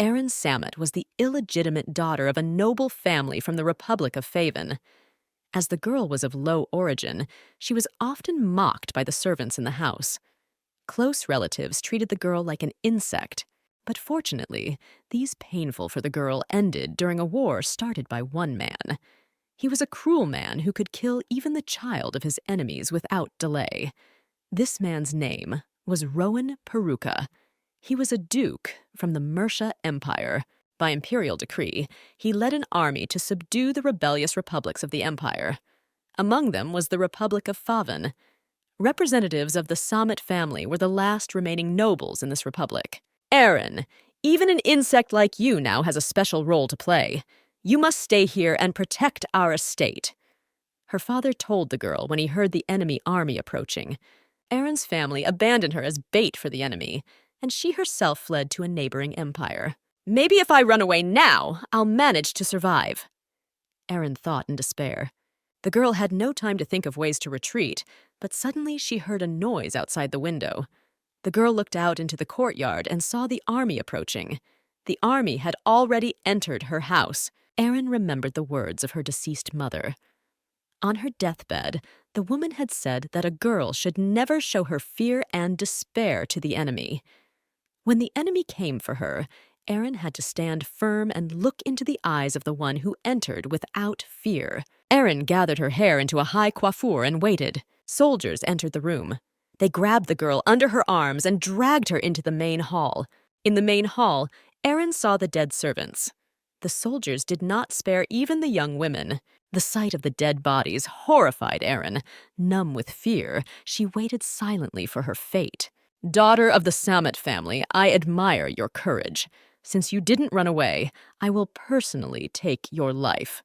Erin Sammet was the illegitimate daughter of a noble family from the Republic of Faven. As the girl was of low origin, she was often mocked by the servants in the house. Close relatives treated the girl like an insect, but fortunately, these painful for the girl ended during a war started by one man. He was a cruel man who could kill even the child of his enemies without delay. This man's name was Rowan Peruka. He was a duke from the Mercia Empire. By imperial decree, he led an army to subdue the rebellious republics of the empire. Among them was the Republic of Faven. Representatives of the Sammet family were the last remaining nobles in this republic. Erin, even an insect like you now has a special role to play. You must stay here and protect our estate. Her father told the girl when he heard the enemy army approaching. Erin's family abandoned her as bait for the enemy, and she herself fled to a neighboring empire. Maybe if I run away now, I'll manage to survive. Erin thought in despair. The girl had no time to think of ways to retreat, but suddenly she heard a noise outside the window. The girl looked out into the courtyard and saw the army approaching. The army had already entered her house. Erin remembered the words of her deceased mother. On her deathbed, the woman had said that a girl should never show her fear and despair to the enemy. When the enemy came for her, Erin had to stand firm and look into the eyes of the one who entered without fear. Erin gathered her hair into a high coiffure and waited. Soldiers entered the room. They grabbed the girl under her arms and dragged her into the main hall. In the main hall, Erin saw the dead servants. The soldiers did not spare even the young women. The sight of the dead bodies horrified Erin. Numb with fear, she waited silently for her fate. Daughter of the Sammet family, I admire your courage. Since you didn't run away, I will personally take your life.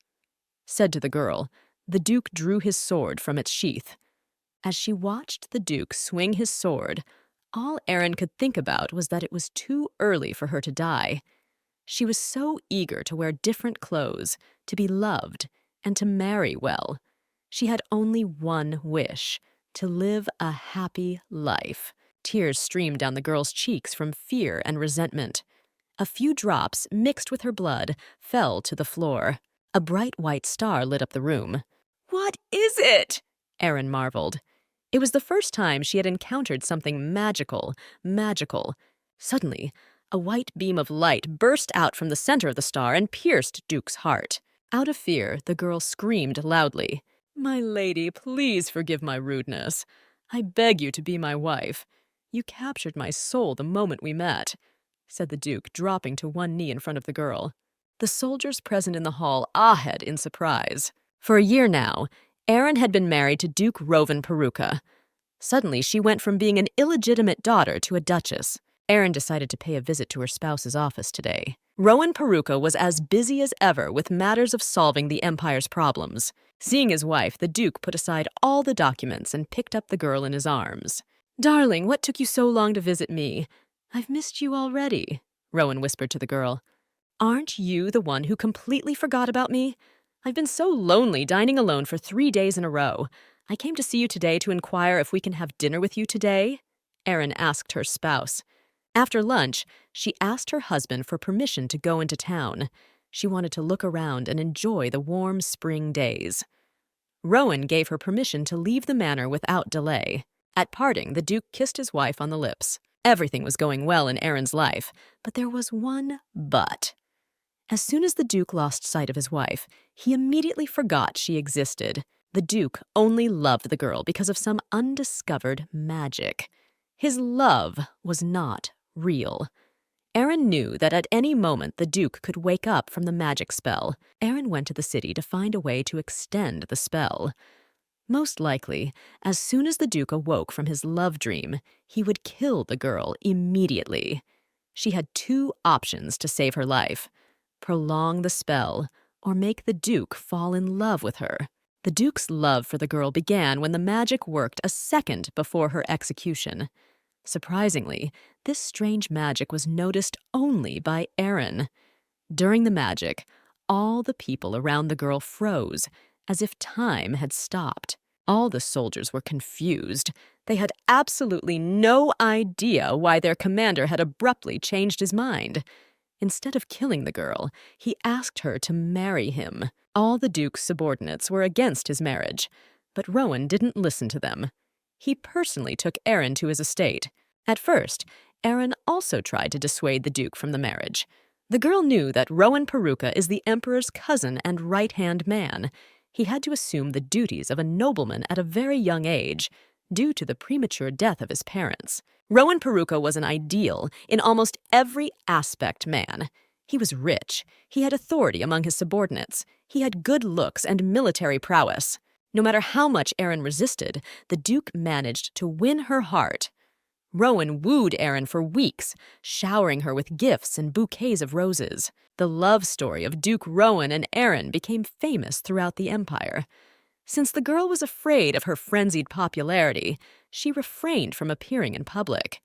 Said to the girl, the Duke drew his sword from its sheath. As she watched the Duke swing his sword, all Erin could think about was that it was too early for her to die. She was so eager to wear different clothes, to be loved, and to marry well. She had only one wish, to live a happy life. Tears streamed down the girl's cheeks from fear and resentment. A few drops, mixed with her blood, fell to the floor. A bright white star lit up the room. What is it? Erin marveled. It was the first time she had encountered something magical. Suddenly, a white beam of light burst out from the center of the star and pierced Duke's heart. Out of fear, the girl screamed loudly. My lady, please forgive my rudeness. I beg you to be my wife. You captured my soul the moment we met, said the Duke, dropping to one knee in front of the girl. The soldiers present in the hall ahed in surprise. For a year now, Erin had been married to Duke Roven Peruka. Suddenly, she went from being an illegitimate daughter to a duchess. Erin decided to pay a visit to her spouse's office today. Rowan Peruka was as busy as ever with matters of solving the Empire's problems. Seeing his wife, the Duke put aside all the documents and picked up the girl in his arms. Darling, what took you so long to visit me? I've missed you already, Rowan whispered to the girl. Aren't you the one who completely forgot about me? I've been so lonely dining alone for 3 days in a row. I came to see you today to inquire if we can have dinner with you today, Erin asked her spouse. After lunch, she asked her husband for permission to go into town. She wanted to look around and enjoy the warm spring days. Rowan gave her permission to leave the manor without delay. At parting, the Duke kissed his wife on the lips. Everything was going well in Erin's life, but there was one but. As soon as the Duke lost sight of his wife, he immediately forgot she existed. The Duke only loved the girl because of some undiscovered magic. His love was not real. Erin knew that at any moment the Duke could wake up from the magic spell. Erin went to the city to find a way to extend the spell. Most likely, as soon as the Duke awoke from his love dream, he would kill the girl immediately. She had 2 options to save her life: prolong the spell or make the Duke fall in love with her. The Duke's love for the girl began when the magic worked a second before her execution. Surprisingly, this strange magic was noticed only by Erin. During the magic, all the people around the girl froze, as if time had stopped. All the soldiers were confused. They had absolutely no idea why their commander had abruptly changed his mind. Instead of killing the girl, he asked her to marry him. All the Duke's subordinates were against his marriage, but Rowan didn't listen to them. He personally took Aaron to his estate. At first, Aaron also tried to dissuade the Duke from the marriage. The girl knew that Rowan Peruka is the Emperor's cousin and right-hand man. He had to assume the duties of a nobleman at a very young age, due to the premature death of his parents. Rowan Peruka was an ideal, in almost every aspect, man. He was rich, he had authority among his subordinates, he had good looks and military prowess. No matter how much Aaron resisted, the Duke managed to win her heart. Rowan wooed Aaron for weeks, showering her with gifts and bouquets of roses. The love story of Duke Rowan and Aaron became famous throughout the empire. Since the girl was afraid of her frenzied popularity, she refrained from appearing in public.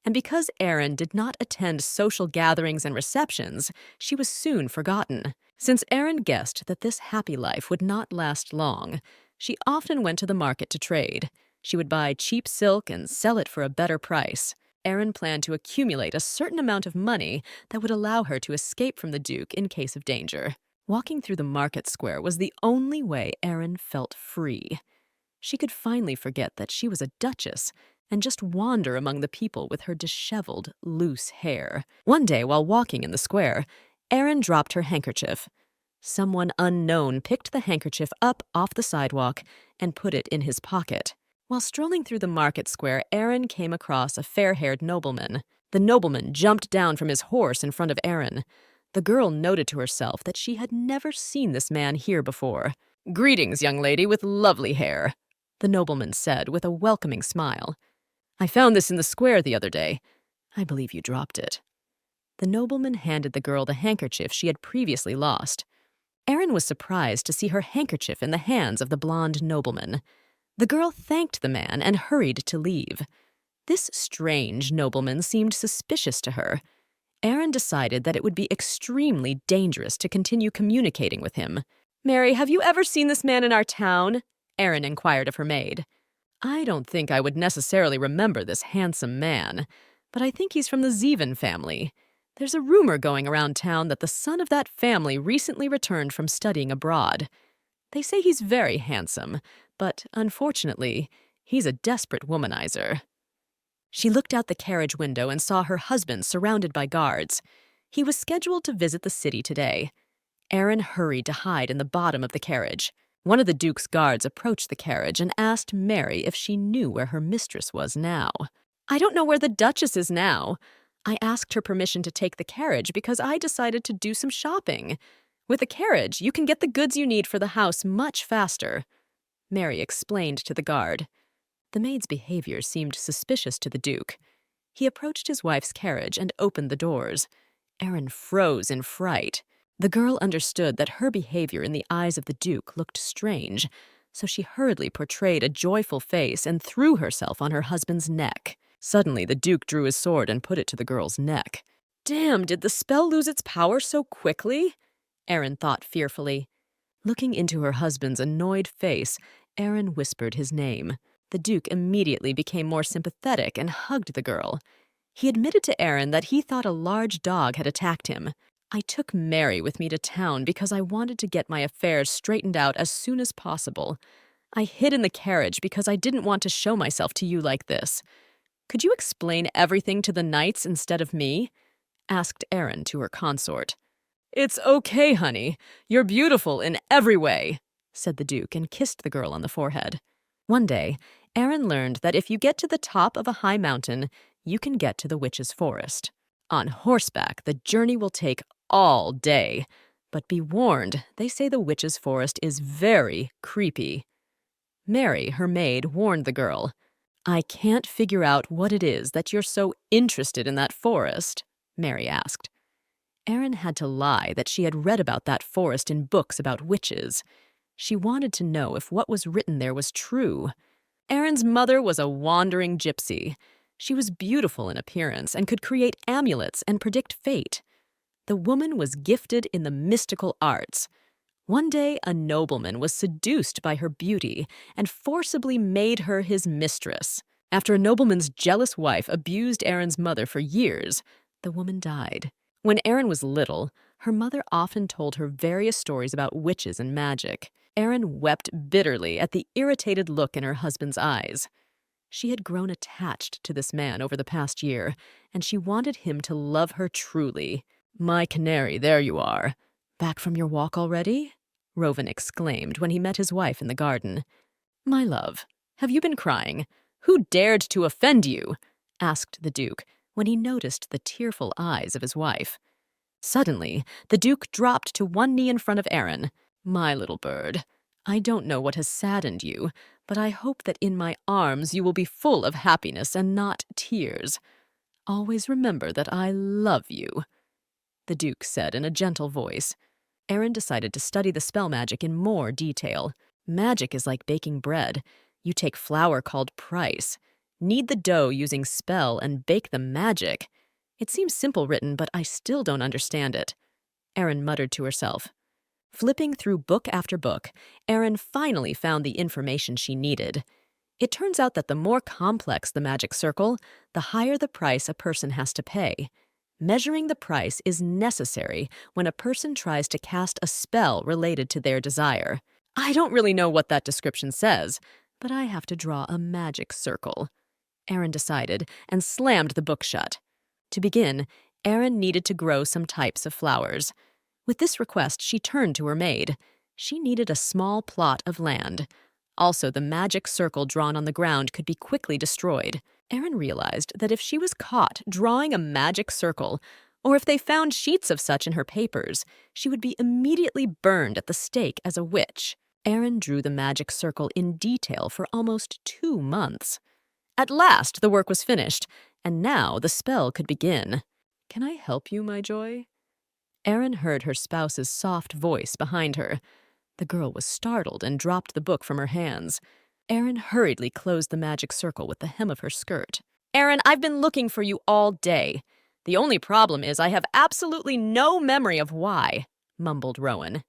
And because Aaron did not attend social gatherings and receptions, she was soon forgotten. Since Aaron guessed that this happy life would not last long, she often went to the market to trade. She would buy cheap silk and sell it for a better price. Aaron planned to accumulate a certain amount of money that would allow her to escape from the Duke in case of danger. Walking through the market square was the only way Aaron felt free. She could finally forget that she was a duchess and just wander among the people with her disheveled, loose hair. One day, while walking in the square, Aaron dropped her handkerchief. Someone unknown picked the handkerchief up off the sidewalk and put it in his pocket. While strolling through the market square, Aaron came across a fair-haired nobleman. The nobleman jumped down from his horse in front of Aaron. The girl noted to herself that she had never seen this man here before. "Greetings, young lady with lovely hair," the nobleman said with a welcoming smile. "I found this in the square the other day. I believe you dropped it." The nobleman handed the girl the handkerchief she had previously lost. Aaron was surprised to see her handkerchief in the hands of the blonde nobleman. The girl thanked the man and hurried to leave. This strange nobleman seemed suspicious to her. Aaron decided that it would be extremely dangerous to continue communicating with him. "Mary, have you ever seen this man in our town?" Aaron inquired of her maid. "I don't think I would necessarily remember this handsome man, but I think he's from the Zeven family. There's a rumor going around town that the son of that family recently returned from studying abroad. They say he's very handsome, but unfortunately, he's a desperate womanizer." She looked out the carriage window and saw her husband surrounded by guards. He was scheduled to visit the city today. Aaron hurried to hide in the bottom of the carriage. One of the Duke's guards approached the carriage and asked Mary if she knew where her mistress was now. "I don't know where the Duchess is now. I asked her permission to take the carriage because I decided to do some shopping. With a carriage, you can get the goods you need for the house much faster," Mary explained to the guard. The maid's behavior seemed suspicious to the Duke. He approached his wife's carriage and opened the doors. Aaron froze in fright. The girl understood that her behavior in the eyes of the Duke looked strange, so she hurriedly portrayed a joyful face and threw herself on her husband's neck. Suddenly, the Duke drew his sword and put it to the girl's neck. "Damn, did the spell lose its power so quickly?" Aaron thought fearfully. Looking into her husband's annoyed face, Aaron whispered his name. The Duke immediately became more sympathetic and hugged the girl. He admitted to Aaron that he thought a large dog had attacked him. "I took Mary with me to town because I wanted to get my affairs straightened out as soon as possible. I hid in the carriage because I didn't want to show myself to you like this. Could you explain everything to the knights instead of me?" asked Aaron to her consort. "It's okay, honey. You're beautiful in every way," said the Duke and kissed the girl on the forehead. One day, Aaron learned that if you get to the top of a high mountain, you can get to the witch's forest. On horseback, the journey will take all day. But be warned, they say the witch's forest is very creepy. Mary, her maid, warned the girl. "I can't figure out what it is that you're so interested in that forest," Mary asked. Aaron had to lie that she had read about that forest in books about witches. She wanted to know if what was written there was true. Aaron's mother was a wandering gypsy. She was beautiful in appearance and could create amulets and predict fate. The woman was gifted in the mystical arts. One day, a nobleman was seduced by her beauty and forcibly made her his mistress. After a nobleman's jealous wife abused Aaron's mother for years, the woman died. When Erin was little, her mother often told her various stories about witches and magic. Erin wept bitterly at the irritated look in her husband's eyes. She had grown attached to this man over the past year, and she wanted him to love her truly. "My canary, there you are. Back from your walk already?" Roven exclaimed when he met his wife in the garden. "My love, have you been crying? Who dared to offend you?" asked the Duke when he noticed the tearful eyes of his wife. Suddenly, the Duke dropped to one knee in front of Erin. "My little bird, I don't know what has saddened you, but I hope that in my arms you will be full of happiness and not tears. Always remember that I love you," the Duke said in a gentle voice. Erin decided to study the spell magic in more detail. Magic is like baking bread. You take flour called price, knead the dough using spell, and bake the magic. It seems simple written, but I still don't understand it, Erin muttered to herself. Flipping through book after book, Erin finally found the information she needed. It turns out that the more complex the magic circle, the higher the price a person has to pay. Measuring the price is necessary when a person tries to cast a spell related to their desire. I don't really know what that description says, but I have to draw a magic circle, Erin decided and slammed the book shut. To begin, Erin needed to grow some types of flowers. With this request, she turned to her maid. She needed a small plot of land. Also, the magic circle drawn on the ground could be quickly destroyed. Erin realized that if she was caught drawing a magic circle, or if they found sheets of such in her papers, she would be immediately burned at the stake as a witch. Erin drew the magic circle in detail for almost 2 months. At last, the work was finished, and now the spell could begin. "Can I help you, my joy?" Erin heard her spouse's soft voice behind her. The girl was startled and dropped the book from her hands. Erin hurriedly closed the magic circle with the hem of her skirt. "Erin, I've been looking for you all day. The only problem is I have absolutely no memory of why," mumbled Rowan.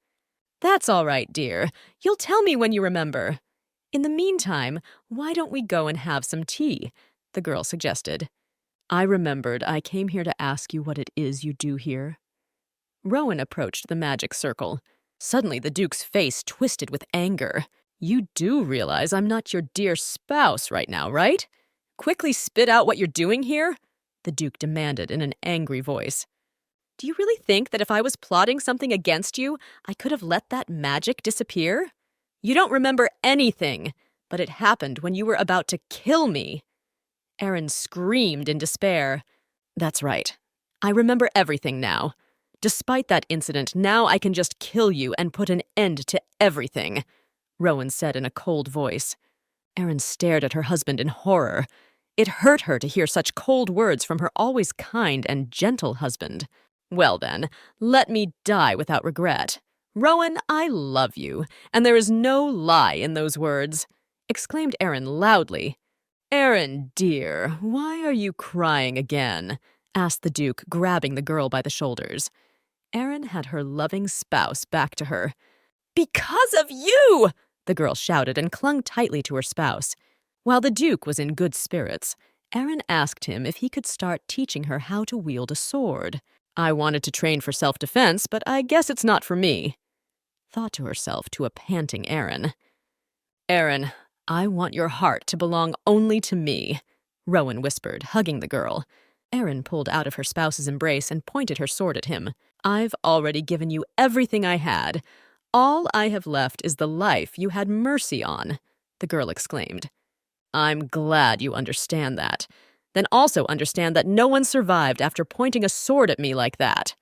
"That's all right, dear. You'll tell me when you remember. In the meantime, why don't we go and have some tea?" the girl suggested. "I remembered I came here to ask you what it is you do here." Rowan approached the magic circle. Suddenly, the Duke's face twisted with anger. "You do realize I'm not your dear spouse right now, right? Quickly spit out what you're doing here," the Duke demanded in an angry voice. "Do you really think that if I was plotting something against you, I could have let that magic disappear? You don't remember anything, but it happened when you were about to kill me." Erin screamed in despair. "That's right. I remember everything now. Despite that incident, now I can just kill you and put an end to everything," Rowan said in a cold voice. Erin stared at her husband in horror. It hurt her to hear such cold words from her always kind and gentle husband. "Well then, let me die without regret. Rowan, I love you, and there is no lie in those words," exclaimed Erin loudly. "Erin, dear, why are you crying again?" asked the Duke, grabbing the girl by the shoulders. Erin had her loving spouse back to her. "Because of you!" the girl shouted and clung tightly to her spouse. While the Duke was in good spirits, Erin asked him if he could start teaching her how to wield a sword. "I wanted to train for self-defense, but I guess it's not for me," thought to herself to a panting Erin. "Erin, I want your heart to belong only to me," Rowan whispered, hugging the girl. Erin pulled out of her spouse's embrace and pointed her sword at him. "I've already given you everything I had. All I have left is the life you had mercy on," the girl exclaimed. "I'm glad you understand that. Then also understand that no one survived after pointing a sword at me like that."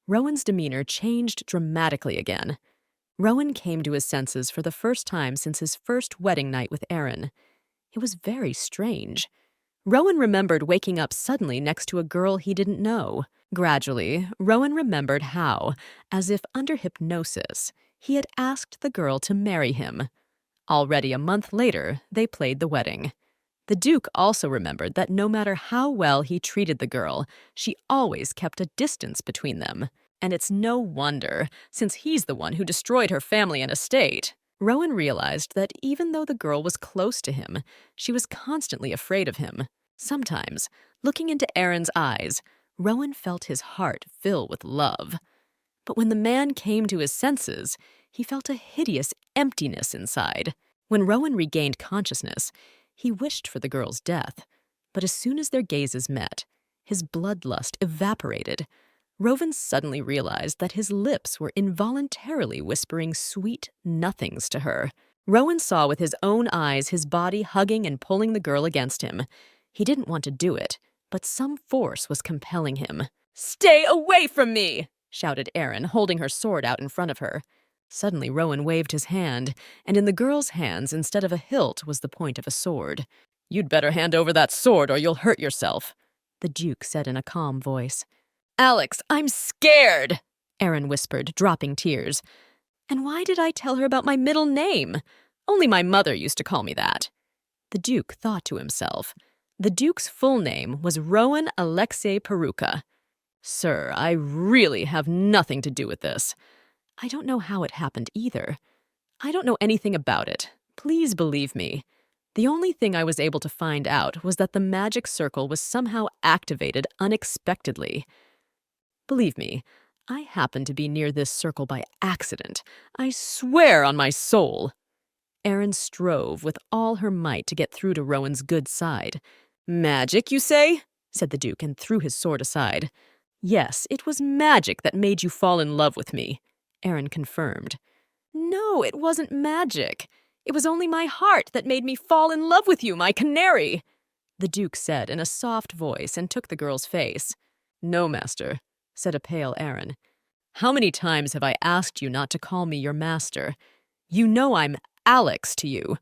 Rowan's demeanor changed dramatically again. Rowan came to his senses for the first time since his first wedding night with Erin. It was very strange. Rowan remembered waking up suddenly next to a girl he didn't know. Gradually, Rowan remembered how, as if under hypnosis, he had asked the girl to marry him. Already a month later, they played the wedding. The Duke also remembered that no matter how well he treated the girl, she always kept a distance between them. And it's no wonder, since he's the one who destroyed her family and estate. Rowan realized that even though the girl was close to him, she was constantly afraid of him. Sometimes, looking into Erin's eyes, Rowan felt his heart fill with love. But when the man came to his senses, he felt a hideous emptiness inside. When Rowan regained consciousness, he wished for the girl's death. But as soon as their gazes met, his bloodlust evaporated. Rowan suddenly realized that his lips were involuntarily whispering sweet nothings to her. Rowan saw with his own eyes his body hugging and pulling the girl against him. He didn't want to do it, but some force was compelling him. "Stay away from me!" shouted Aaron, holding her sword out in front of her. Suddenly Rowan waved his hand, and in the girl's hands, instead of a hilt, was the point of a sword. "You'd better hand over that sword or you'll hurt yourself," the Duke said in a calm voice. "Alex, I'm scared," Aaron whispered, dropping tears. "And why did I tell her about my middle name? Only my mother used to call me that." The Duke thought to himself. The Duke's full name was Rowan Alexei Peruka. "Sir, I really have nothing to do with this. I don't know how it happened either. I don't know anything about it. Please believe me. The only thing I was able to find out was that the magic circle was somehow activated unexpectedly. Believe me, I happened to be near this circle by accident. I swear on my soul." Aaron strove with all her might to get through to Rowan's good side. "Magic, you say?" said the Duke and threw his sword aside. "Yes, it was magic that made you fall in love with me," Aaron confirmed. "No, it wasn't magic. It was only my heart that made me fall in love with you, my canary," the Duke said in a soft voice and took the girl's face. "No, master," said a pale Aaron. "How many times have I asked you not to call me your master? You know I'm Alex to you."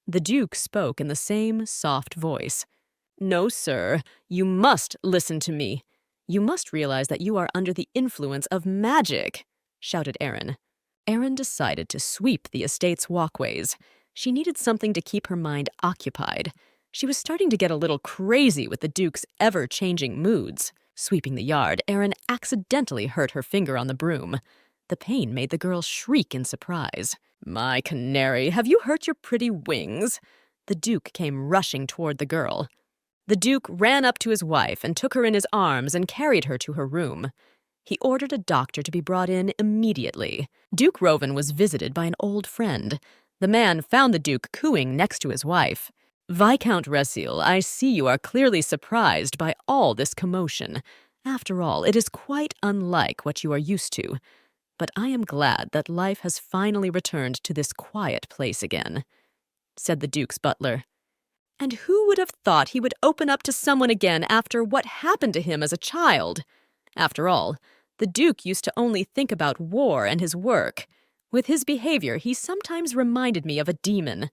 The Duke spoke in the same soft voice. "No, sir, you must listen to me. You must realize that you are under the influence of magic," shouted Aaron. Aaron decided to sweep the estate's walkways. She needed something to keep her mind occupied. She was starting to get a little crazy with the Duke's ever-changing moods. Sweeping the yard, Aaron accidentally hurt her finger on the broom. The pain made the girl shriek in surprise. "My canary, have you hurt your pretty wings?" The Duke came rushing toward the girl. The Duke ran up to his wife and took her in his arms and carried her to her room. He ordered a doctor to be brought in immediately. Duke Roven was visited by an old friend. The man found the Duke cooing next to his wife. "Viscount Resil, I see you are clearly surprised by all this commotion. After all, it is quite unlike what you are used to. But I am glad that life has finally returned to this quiet place again," said the Duke's butler. "And who would have thought he would open up to someone again after what happened to him as a child? After all, the Duke used to only think about war and his work. With his behavior, he sometimes reminded me of a demon."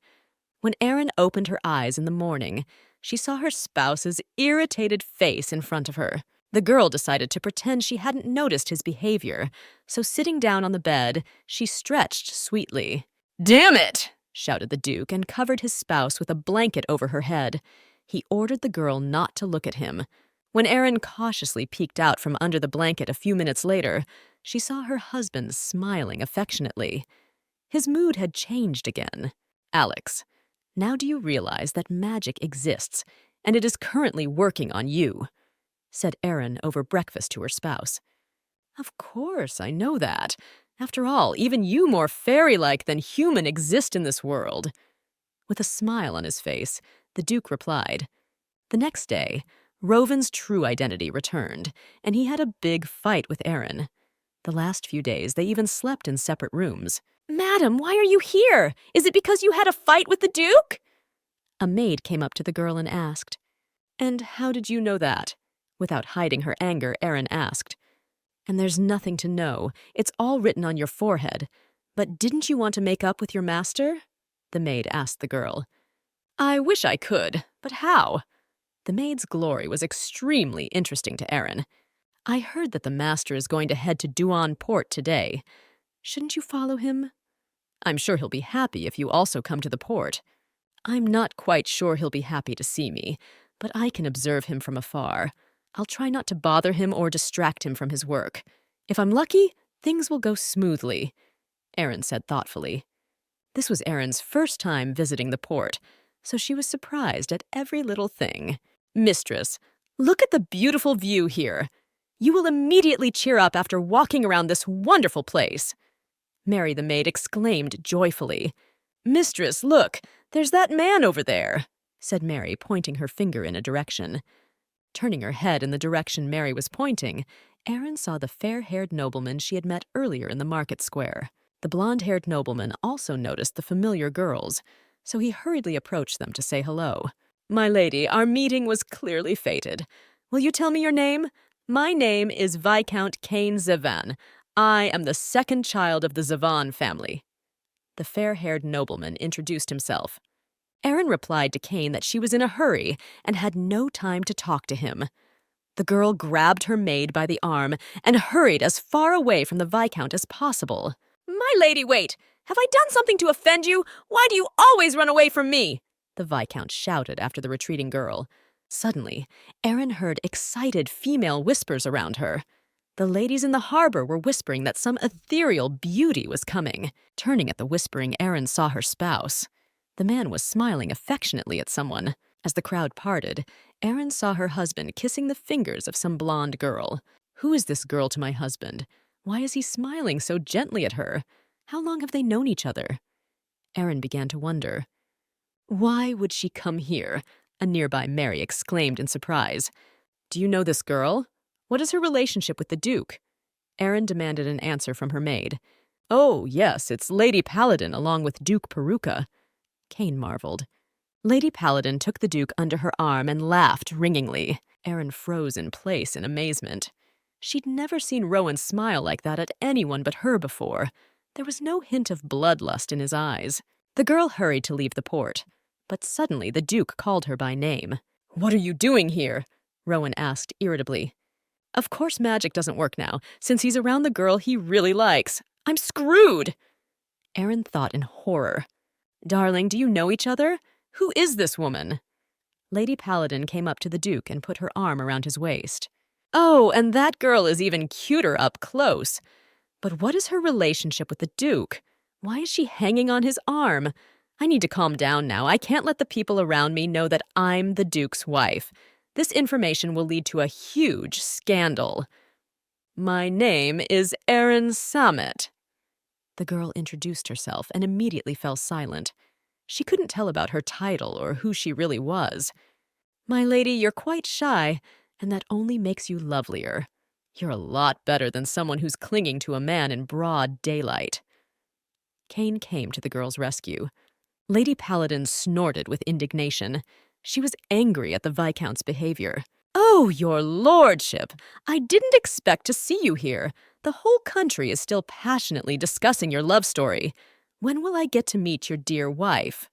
When Aaron opened her eyes in the morning, she saw her spouse's irritated face in front of her. The girl decided to pretend she hadn't noticed his behavior, so sitting down on the bed, she stretched sweetly. "Damn it!" shouted the Duke and covered his spouse with a blanket over her head. He ordered the girl not to look at him. When Aaron cautiously peeked out from under the blanket a few minutes later, she saw her husband smiling affectionately. His mood had changed again. "Alex, now do you realize that magic exists, and it is currently working on you?" said Aaron over breakfast to her spouse. "Of course, I know that. After all, even you more fairy-like than human exist in this world." With a smile on his face, the Duke replied. The next day, Roven's true identity returned, and he had a big fight with Aaron. The last few days, they even slept in separate rooms. "Madam, why are you here? Is it because you had a fight with the Duke?" A maid came up to the girl and asked. "And how did you know that?" Without hiding her anger, Aaron asked. "And there's nothing to know. It's all written on your forehead. But didn't you want to make up with your master?" the maid asked the girl. "I wish I could, but how?" The maid's glory was extremely interesting to Aaron. "I heard that the master is going to head to Duan Port today. Shouldn't you follow him? I'm sure he'll be happy if you also come to the port. I'm not quite sure he'll be happy to see me, but I can observe him from afar. I'll try not to bother him or distract him from his work. If I'm lucky, things will go smoothly," Aaron said thoughtfully. This was Aaron's first time visiting the port, so she was surprised at every little thing. "Mistress, Look at the beautiful view here. You will immediately cheer up after walking around this wonderful place." Mary the maid exclaimed joyfully. "Mistress, look, there's that man over there," said Mary, pointing her finger in a direction. Turning her head in the direction Mary was pointing, Erin saw the fair-haired nobleman she had met earlier in the market square. The blonde-haired nobleman also noticed the familiar girls, so he hurriedly approached them to say hello. "My lady, our meeting was clearly fated. Will you tell me your name? My name is Viscount Caine Zavan. I am the second child of the Zavan family." The fair-haired nobleman introduced himself. Erin replied to Caine that she was in a hurry and had no time to talk to him. The girl grabbed her maid by the arm and hurried as far away from the Viscount as possible. "My lady, wait! Have I done something to offend you? Why do you always run away from me?" the Viscount shouted after the retreating girl. Suddenly, Erin heard excited female whispers around her. The ladies in the harbor were whispering that some ethereal beauty was coming. Turning at the whispering, Erin saw her spouse. The man was smiling affectionately at someone. As the crowd parted, Erin saw her husband kissing the fingers of some blonde girl. Who is this girl to my husband? Why is he smiling so gently at her? How long have they known each other? Erin began to wonder. "Why would she come here?" a nearby Mary exclaimed in surprise. "Do you know this girl? What is her relationship with the Duke?" Erin demanded an answer from her maid. "Oh, yes, it's Lady Paladin along with Duke Peruka." Caine marveled. Lady Paladin took the Duke under her arm and laughed ringingly. Erin froze in place in amazement. She'd never seen Rowan smile like that at anyone but her before. There was no hint of bloodlust in his eyes. The girl hurried to leave the port, but suddenly the Duke called her by name. "What are you doing here?" Rowan asked irritably. "Of course magic doesn't work now, since he's around the girl he really likes. I'm screwed!" Erin thought in horror. "Darling, do you know each other? Who is this woman?" Lady Paladin came up to the Duke and put her arm around his waist. "Oh, and that girl is even cuter up close. But what is her relationship with the Duke? Why is she hanging on his arm? I need to calm down now. I can't let the people around me know that I'm the Duke's wife. This information will lead to a huge scandal." "My name is Erin Samet." The girl introduced herself and immediately fell silent. She couldn't tell about her title or who she really was. "My lady, you're quite shy, and that only makes you lovelier. You're a lot better than someone who's clinging to a man in broad daylight." Caine came to the girl's rescue. Lady Paladin snorted with indignation. She was angry at the Viscount's behavior. "Oh, your lordship! I didn't expect to see you here. The whole country is still passionately discussing your love story. When will I get to meet your dear wife?"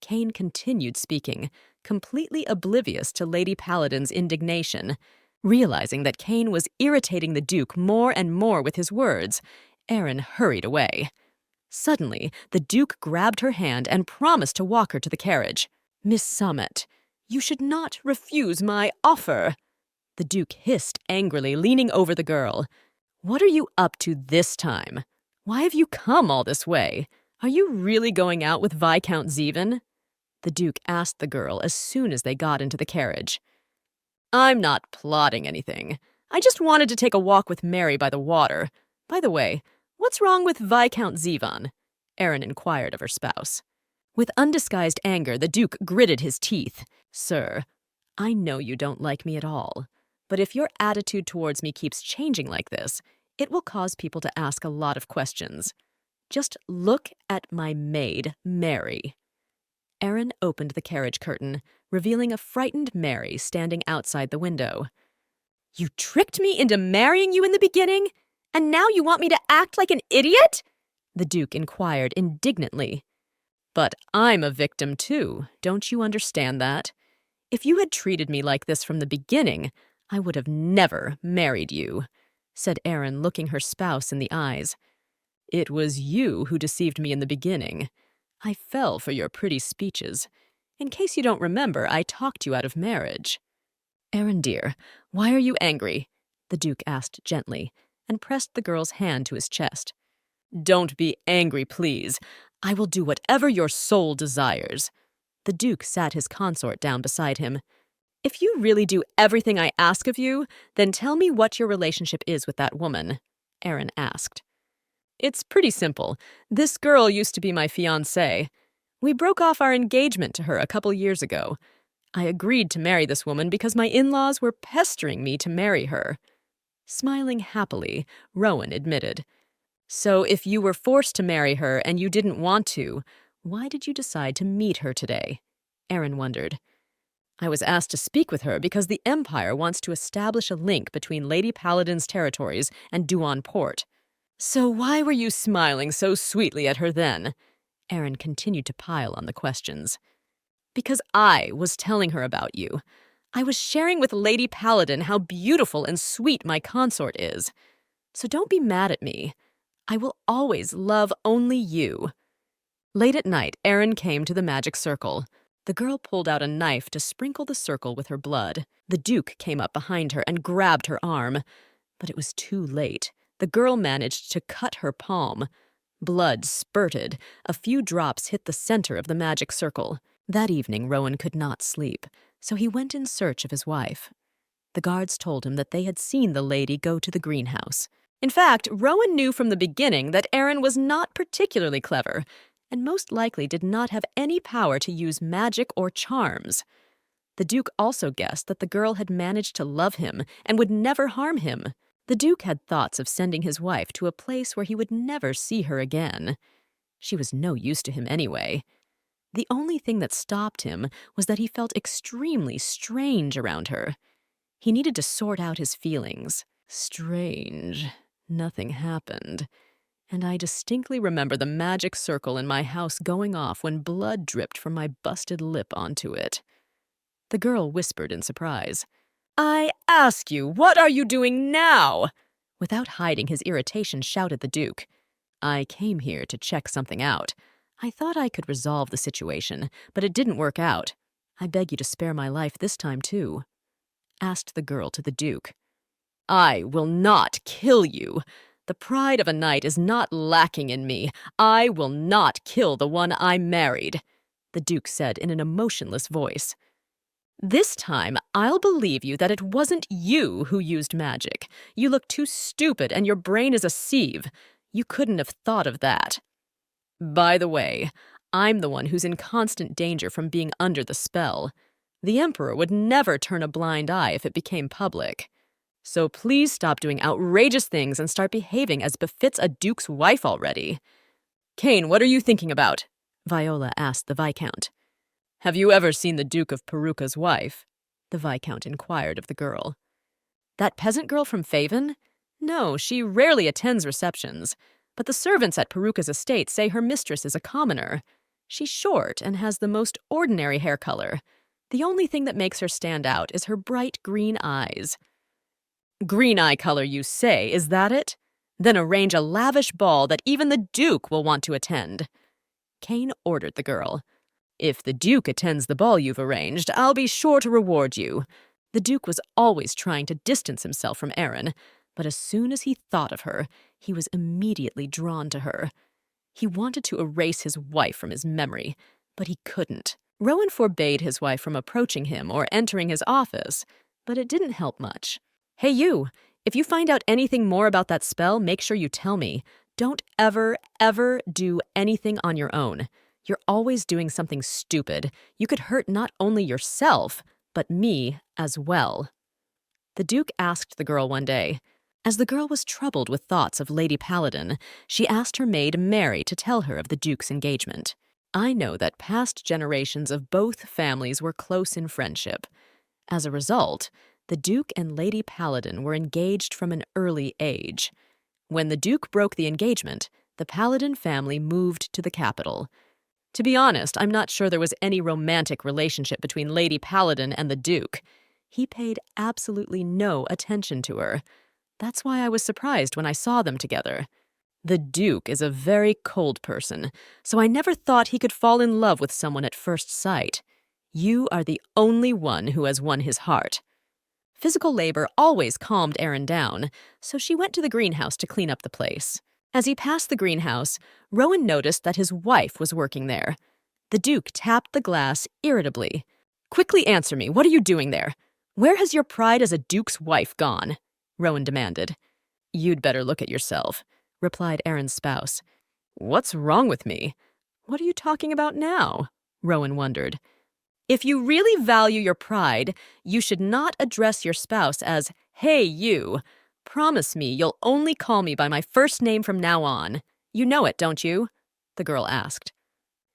Caine continued speaking, completely oblivious to Lady Paladin's indignation. Realizing that Caine was irritating the Duke more and more with his words, Erin hurried away. Suddenly, the Duke grabbed her hand and promised to walk her to the carriage. "Miss Samet, you should not refuse my offer," the Duke hissed angrily, leaning over the girl. "What are you up to this time? Why have you come all this way? Are you really going out with Viscount Zeven?" the Duke asked the girl as soon as they got into the carriage. "I'm not plotting anything. I just wanted to take a walk with Mary by the water. By the way, what's wrong with Viscount Zeven?" Erin inquired of her spouse. With undisguised anger, the Duke gritted his teeth. "Sir, I know you don't like me at all, but if your attitude towards me keeps changing like this, it will cause people to ask a lot of questions. Just look at my maid, Mary." Erin opened the carriage curtain, revealing a frightened Mary standing outside the window. "You tricked me into marrying you in the beginning? And now you want me to act like an idiot?" the Duke inquired indignantly. "But I'm a victim too, don't you understand that? If you had treated me like this from the beginning, I would have never married you," said Erin, looking her spouse in the eyes. "It was you who deceived me in the beginning. I fell for your pretty speeches. In case you don't remember, I talked you out of marriage." "Erin, dear, why are you angry?" the Duke asked gently, and pressed the girl's hand to his chest. "Don't be angry, please. I will do whatever your soul desires." The Duke sat his consort down beside him. If you really do everything I ask of you, then tell me what your relationship is with that woman, Aaron asked. It's pretty simple. This girl used to be my fiancée. We broke off our engagement to her a couple years ago. I agreed to marry this woman because my in-laws were pestering me to marry her. Smiling happily, Rowan admitted. So if you were forced to marry her and you didn't want to, why did you decide to meet her today? Aaron wondered. I was asked to speak with her because the Empire wants to establish a link between Lady Paladin's territories and Duan Port. So why were you smiling so sweetly at her then? Aaron continued to pile on the questions. Because I was telling her about you. I was sharing with Lady Paladin how beautiful and sweet my consort is. So don't be mad at me. I will always love only you. Late at night, Aaron came to the magic circle. The girl pulled out a knife to sprinkle the circle with her blood. The Duke came up behind her and grabbed her arm. But it was too late. The girl managed to cut her palm. Blood spurted. A few drops hit the center of the magic circle. That evening, Rowan could not sleep, so he went in search of his wife. The guards told him that they had seen the lady go to the greenhouse. In fact, Rowan knew from the beginning that Aaron was not particularly clever, and most likely did not have any power to use magic or charms. The Duke also guessed that the girl had managed to love him and would never harm him. The Duke had thoughts of sending his wife to a place where he would never see her again. She was no use to him anyway. The only thing that stopped him was that he felt extremely strange around her. He needed to sort out his feelings. Strange. Nothing happened. And I distinctly remember the magic circle in my house going off when blood dripped from my busted lip onto it. The girl whispered in surprise. I ask you, what are you doing now? Without hiding his irritation, shouted the Duke. I came here to check something out. I thought I could resolve the situation, but it didn't work out. I beg you to spare my life this time, too, asked the girl to the Duke. I will not kill you. The pride of a knight is not lacking in me. I will not kill the one I married, the Duke said in an emotionless voice. This time, I'll believe you that it wasn't you who used magic. You look too stupid and your brain is a sieve. You couldn't have thought of that. By the way, I'm the one who's in constant danger from being under the spell. The Emperor would never turn a blind eye if it became public. So please stop doing outrageous things and start behaving as befits a duke's wife already. Caine, what are you thinking about? Viola asked the Viscount. Have you ever seen the Duke of Peruka's wife? The Viscount inquired of the girl. That peasant girl from Faven? No, she rarely attends receptions. But the servants at Peruka's estate say her mistress is a commoner. She's short and has the most ordinary hair color. The only thing that makes her stand out is her bright green eyes. Green eye color, you say, is that it? Then arrange a lavish ball that even the Duke will want to attend. Caine ordered the girl. If the Duke attends the ball you've arranged, I'll be sure to reward you. The Duke was always trying to distance himself from Aaron, but as soon as he thought of her, he was immediately drawn to her. He wanted to erase his wife from his memory, but he couldn't. Rowan forbade his wife from approaching him or entering his office, but it didn't help much. Hey you, if you find out anything more about that spell, make sure you tell me. Don't ever, ever do anything on your own. You're always doing something stupid. You could hurt not only yourself, but me as well. The Duke asked the girl one day. As the girl was troubled with thoughts of Lady Paladin, she asked her maid Mary to tell her of the Duke's engagement. I know that past generations of both families were close in friendship. As a result, the Duke and Lady Paladin were engaged from an early age. When the Duke broke the engagement, the Paladin family moved to the capital. To be honest, I'm not sure there was any romantic relationship between Lady Paladin and the Duke. He paid absolutely no attention to her. That's why I was surprised when I saw them together. The Duke is a very cold person, so I never thought he could fall in love with someone at first sight. You are the only one who has won his heart. Physical labor always calmed Aaron down, so she went to the greenhouse to clean up the place. As he passed the greenhouse, Rowan noticed that his wife was working there. The Duke tapped the glass irritably. Quickly answer me. What are you doing there? Where has your pride as a duke's wife gone? Rowan demanded. You'd better look at yourself, replied Aaron's spouse. What's wrong with me? What are you talking about now? Rowan wondered. If you really value your pride, you should not address your spouse as, hey, you. Promise me you'll only call me by my first name from now on. You know it, don't you? The girl asked.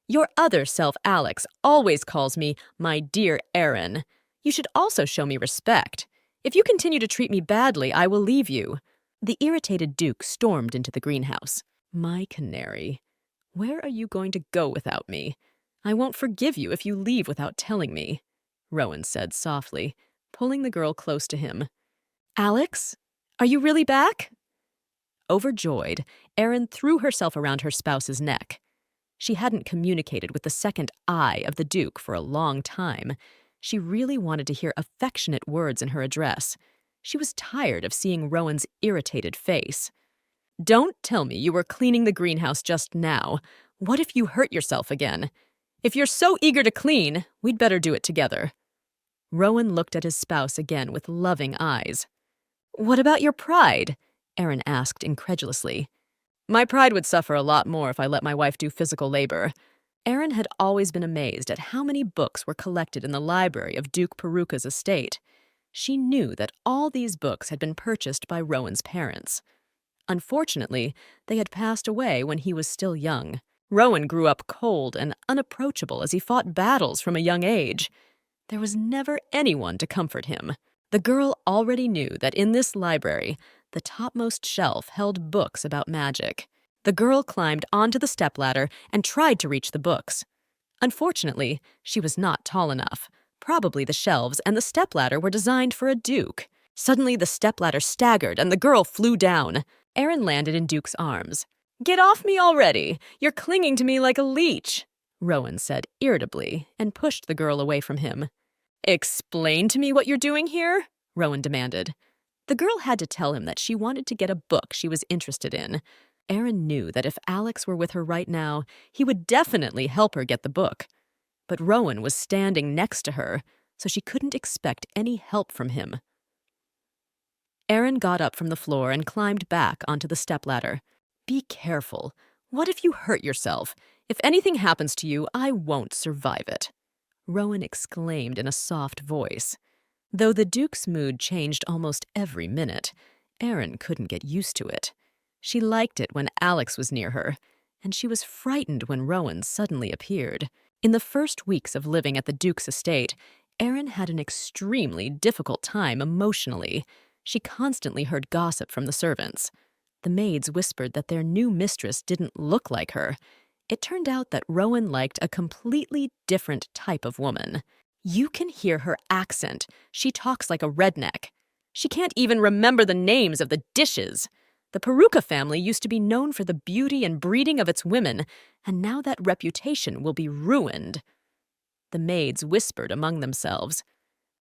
Your other self, Alex, always calls me my dear Aaron. You should also show me respect. If you continue to treat me badly, I will leave you. The irritated Duke stormed into the greenhouse. My canary, where are you going to go without me? I won't forgive you if you leave without telling me, Rowan said softly, pulling the girl close to him. Alex, are you really back? Overjoyed, Erin threw herself around her spouse's neck. She hadn't communicated with the second eye of the Duke for a long time. She really wanted to hear affectionate words in her address. She was tired of seeing Rowan's irritated face. Don't tell me you were cleaning the greenhouse just now. What if you hurt yourself again? If you're so eager to clean, we'd better do it together. Rowan looked at his spouse again with loving eyes. What about your pride? Aaron asked incredulously. My pride would suffer a lot more if I let my wife do physical labor. Aaron had always been amazed at how many books were collected in the library of Duke Peruka's estate. She knew that all these books had been purchased by Rowan's parents. Unfortunately, they had passed away when he was still young. Rowan grew up cold and unapproachable as he fought battles from a young age. There was never anyone to comfort him. The girl already knew that in this library, the topmost shelf held books about magic. The girl climbed onto the stepladder and tried to reach the books. Unfortunately, she was not tall enough. Probably the shelves and the stepladder were designed for a duke. Suddenly, the stepladder staggered and the girl flew down. Aaron landed in Duke's arms. Get off me already! You're clinging to me like a leech, Rowan said irritably and pushed the girl away from him. Explain to me what you're doing here, Rowan demanded. The girl had to tell him that she wanted to get a book she was interested in. Aaron knew that if Alex were with her right now, he would definitely help her get the book. But Rowan was standing next to her, so she couldn't expect any help from him. Aaron got up from the floor and climbed back onto the stepladder. Be careful. What if you hurt yourself? If anything happens to you, I won't survive it, Rowan exclaimed in a soft voice. Though the Duke's mood changed almost every minute, Aaron couldn't get used to it. She liked it when Alex was near her, and she was frightened when Rowan suddenly appeared. In the first weeks of living at the Duke's estate, Aaron had an extremely difficult time emotionally. She constantly heard gossip from the servants. The maids whispered that their new mistress didn't look like her. It turned out that Rowan liked a completely different type of woman. You can hear her accent. She talks like a redneck. She can't even remember the names of the dishes. The Peruka family used to be known for the beauty and breeding of its women, and now that reputation will be ruined. The maids whispered among themselves.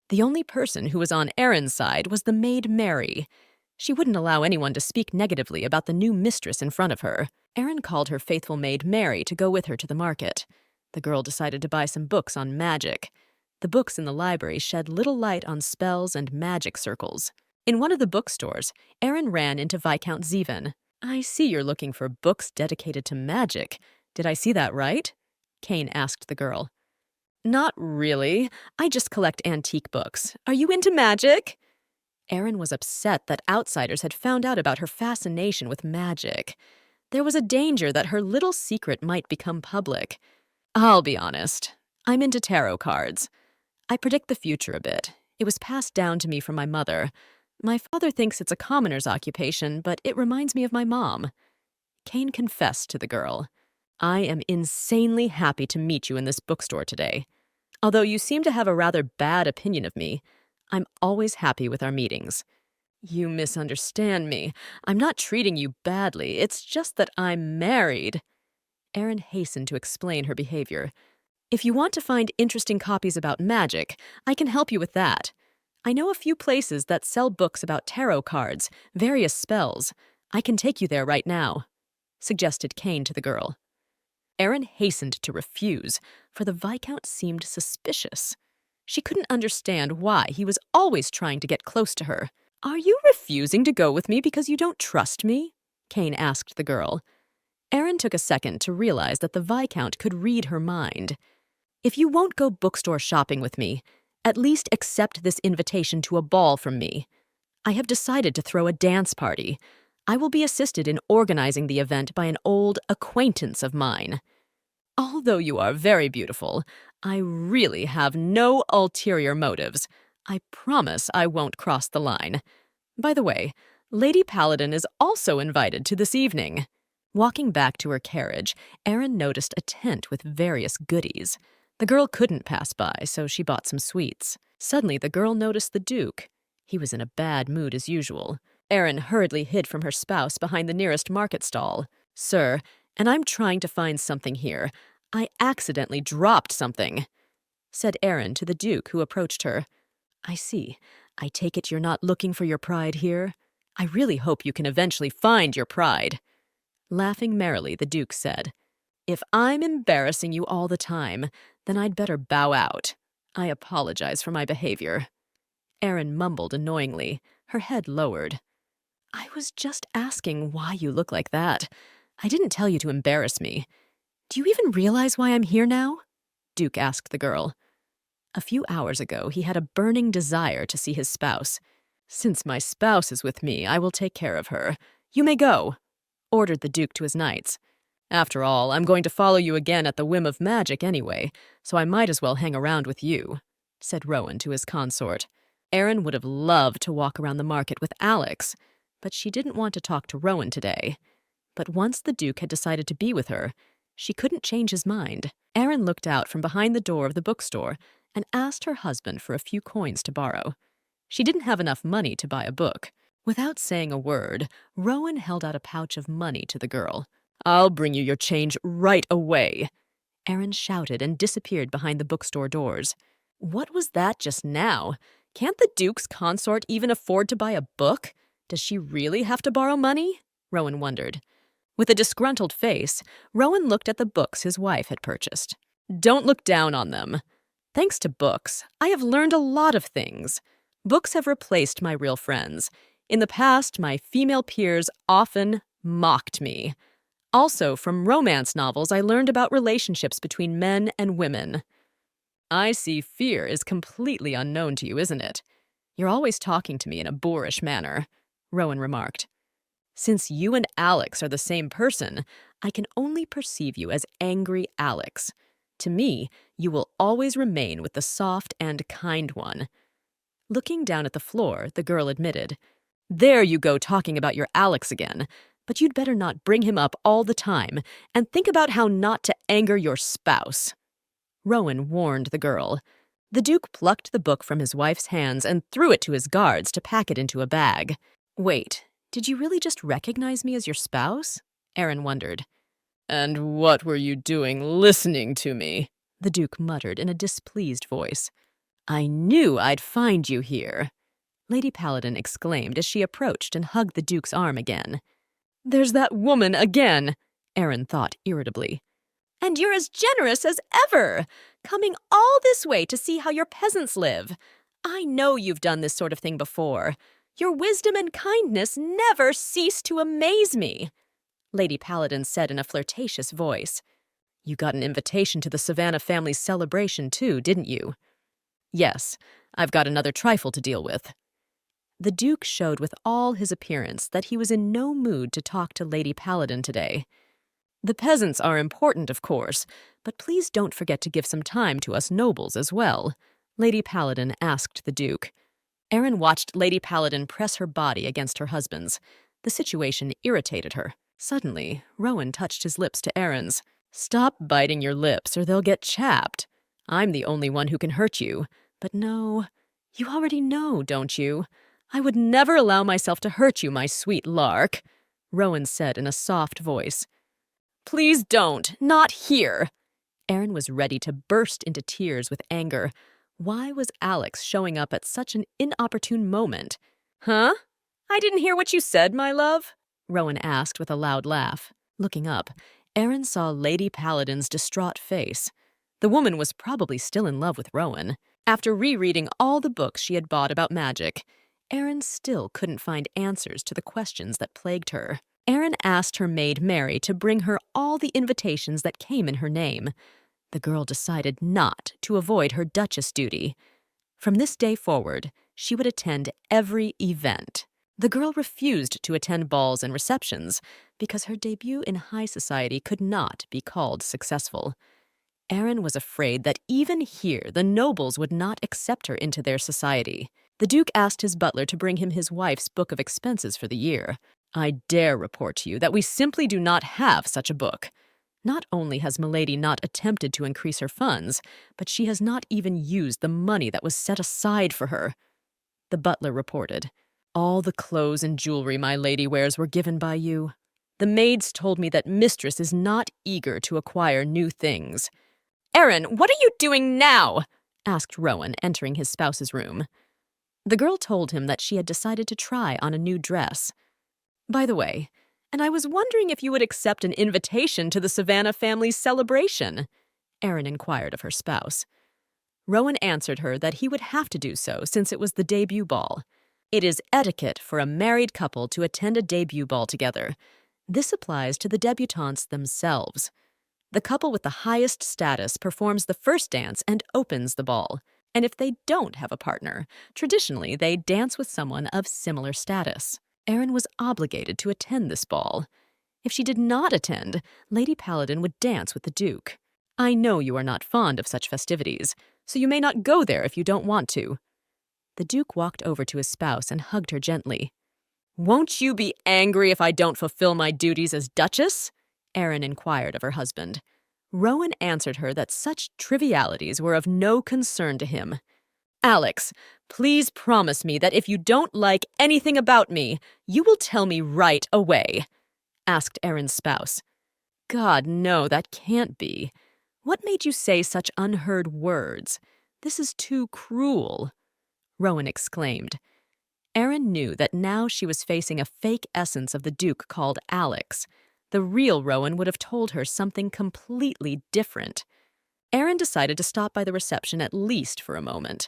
The only person who was on Aaron's side was the maid Mary. She wouldn't allow anyone to speak negatively about the new mistress in front of her. Aaron called her faithful maid Mary to go with her to the market. The girl decided to buy some books on magic. The books in the library shed little light on spells and magic circles. In one of the bookstores, Aaron ran into Viscount Zeven. I see you're looking for books dedicated to magic. Did I see that right? Caine asked the girl. Not really. I just collect antique books. Are you into magic? Aaron was upset that outsiders had found out about her fascination with magic. There was a danger that her little secret might become public. I'll be honest. I'm into tarot cards. I predict the future a bit. It was passed down to me from my mother. My father thinks it's a commoner's occupation, but it reminds me of my mom. Caine confessed to the girl. I am insanely happy to meet you in this bookstore today. Although you seem to have a rather bad opinion of me, I'm always happy with our meetings. You misunderstand me. I'm not treating you badly. It's just that I'm married. Aaron hastened to explain her behavior. If you want to find interesting copies about magic, I can help you with that. I know a few places that sell books about tarot cards, various spells. I can take you there right now, suggested Caine to the girl. Aaron hastened to refuse, for the Viscount seemed suspicious. She couldn't understand why he was always trying to get close to her. "Are you refusing to go with me because you don't trust me?" Caine asked the girl. Erin took a second to realize that the Viscount could read her mind. "If you won't go bookstore shopping with me, at least accept this invitation to a ball from me. I have decided to throw a dance party. I will be assisted in organizing the event by an old acquaintance of mine. Although you are very beautiful, I really have no ulterior motives. I promise I won't cross the line. By the way, Lady Paladin is also invited to this evening." Walking back to her carriage, Erin noticed a tent with various goodies. The girl couldn't pass by, so she bought some sweets. Suddenly, the girl noticed the Duke. He was in a bad mood as usual. Erin hurriedly hid from her spouse behind the nearest market stall. "Sir, and I'm trying to find something here. I accidentally dropped something," said Erin to the Duke, who approached her. "I see. I take it you're not looking for your pride here? I really hope you can eventually find your pride." Laughing merrily, the Duke said, "If I'm embarrassing you all the time, then I'd better bow out. I apologize for my behavior." Erin mumbled annoyingly, her head lowered. "I was just asking why you look like that. I didn't tell you to embarrass me. Do you even realize why I'm here now?" Duke asked the girl. A few hours ago, he had a burning desire to see his spouse. "Since my spouse is with me, I will take care of her. You may go," ordered the Duke to his knights. "After all, I'm going to follow you again at the whim of magic anyway, so I might as well hang around with you," said Rowan to his consort. Erin would have loved to walk around the market with Alex, but she didn't want to talk to Rowan today. But once the Duke had decided to be with her, she couldn't change his mind. Erin looked out from behind the door of the bookstore and asked her husband for a few coins to borrow. She didn't have enough money to buy a book. Without saying a word, Rowan held out a pouch of money to the girl. "I'll bring you your change right away," Erin shouted and disappeared behind the bookstore doors. What was that just now? Can't the Duke's consort even afford to buy a book? Does she really have to borrow money? Rowan wondered. With a disgruntled face, Rowan looked at the books his wife had purchased. "Don't look down on them. Thanks to books, I have learned a lot of things. Books have replaced my real friends. In the past, my female peers often mocked me. Also, from romance novels, I learned about relationships between men and women." "I see fear is completely unknown to you, isn't it? You're always talking to me in a boorish manner," Rowan remarked. "Since you and Alex are the same person, I can only perceive you as angry Alex. To me, you will always remain with the soft and kind one." Looking down at the floor, the girl admitted, "There you go talking about your Alex again, but you'd better not bring him up all the time, and think about how not to anger your spouse." Rowan warned the girl. The Duke plucked the book from his wife's hands and threw it to his guards to pack it into a bag. "Wait, did you really just recognize me as your spouse?" Erin wondered. "And what were you doing listening to me?" the Duke muttered in a displeased voice. "I knew I'd find you here," Lady Paladin exclaimed as she approached and hugged the Duke's arm again. "There's that woman again," Erin thought irritably. "And you're as generous as ever, coming all this way to see how your peasants live. I know you've done this sort of thing before. Your wisdom and kindness never cease to amaze me," Lady Paladin said in a flirtatious voice. "You got an invitation to the Savannah family's celebration too, didn't you?" "Yes, I've got another trifle to deal with." The Duke showed with all his appearance that he was in no mood to talk to Lady Paladin today. "The peasants are important, of course, but please don't forget to give some time to us nobles as well," Lady Paladin asked the Duke. Erin watched Lady Paladin press her body against her husband's. The situation irritated her. Suddenly, Rowan touched his lips to Erin's. "Stop biting your lips or they'll get chapped. I'm the only one who can hurt you. But no, you already know, don't you? I would never allow myself to hurt you, my sweet lark," Rowan said in a soft voice. "Please don't, not here." Erin was ready to burst into tears with anger. Why was Alex showing up at such an inopportune moment? "Huh? I didn't hear what you said, my love," Rowan asked with a loud laugh. Looking up, Erin saw Lady Paladin's distraught face. The woman was probably still in love with Rowan. After rereading all the books she had bought about magic, Erin still couldn't find answers to the questions that plagued her. Erin asked her maid Mary to bring her all the invitations that came in her name. The girl decided not to avoid her duchess duty. From this day forward, she would attend every event. The girl refused to attend balls and receptions because her debut in high society could not be called successful. Erin was afraid that even here the nobles would not accept her into their society. The Duke asked his butler to bring him his wife's book of expenses for the year. I dare report to you that we simply do not have such a book. Not only has Milady not attempted to increase her funds, but she has not even used the money that was set aside for her. The butler reported, All the clothes and jewelry my lady wears were given by you. The maids told me that mistress is not eager to acquire new things. Erin, what are you doing now? Asked Rowan, entering his spouse's room. The girl told him that she had decided to try on a new dress. By the way, and I was wondering if you would accept an invitation to the Savannah family's celebration, Erin inquired of her spouse. Rowan answered her that he would have to do so since it was the debut ball. It is etiquette for a married couple to attend a debut ball together. This applies to the debutantes themselves. The couple with the highest status performs the first dance and opens the ball. And if they don't have a partner, traditionally they dance with someone of similar status. Erin was obligated to attend this ball. If she did not attend, Lady Paladin would dance with the Duke. I know you are not fond of such festivities, so you may not go there if you don't want to. The Duke walked over to his spouse and hugged her gently. Won't you be angry if I don't fulfill my duties as Duchess? Erin inquired of her husband. Rowan answered her that such trivialities were of no concern to him. Alex, please promise me that if you don't like anything about me, you will tell me right away, asked Erin's spouse. God, no, that can't be. What made you say such unheard words? This is too cruel, Rowan exclaimed. Erin knew that now she was facing a fake essence of the Duke called Alex. The real Rowan would have told her something completely different. Erin decided to stop by the reception at least for a moment.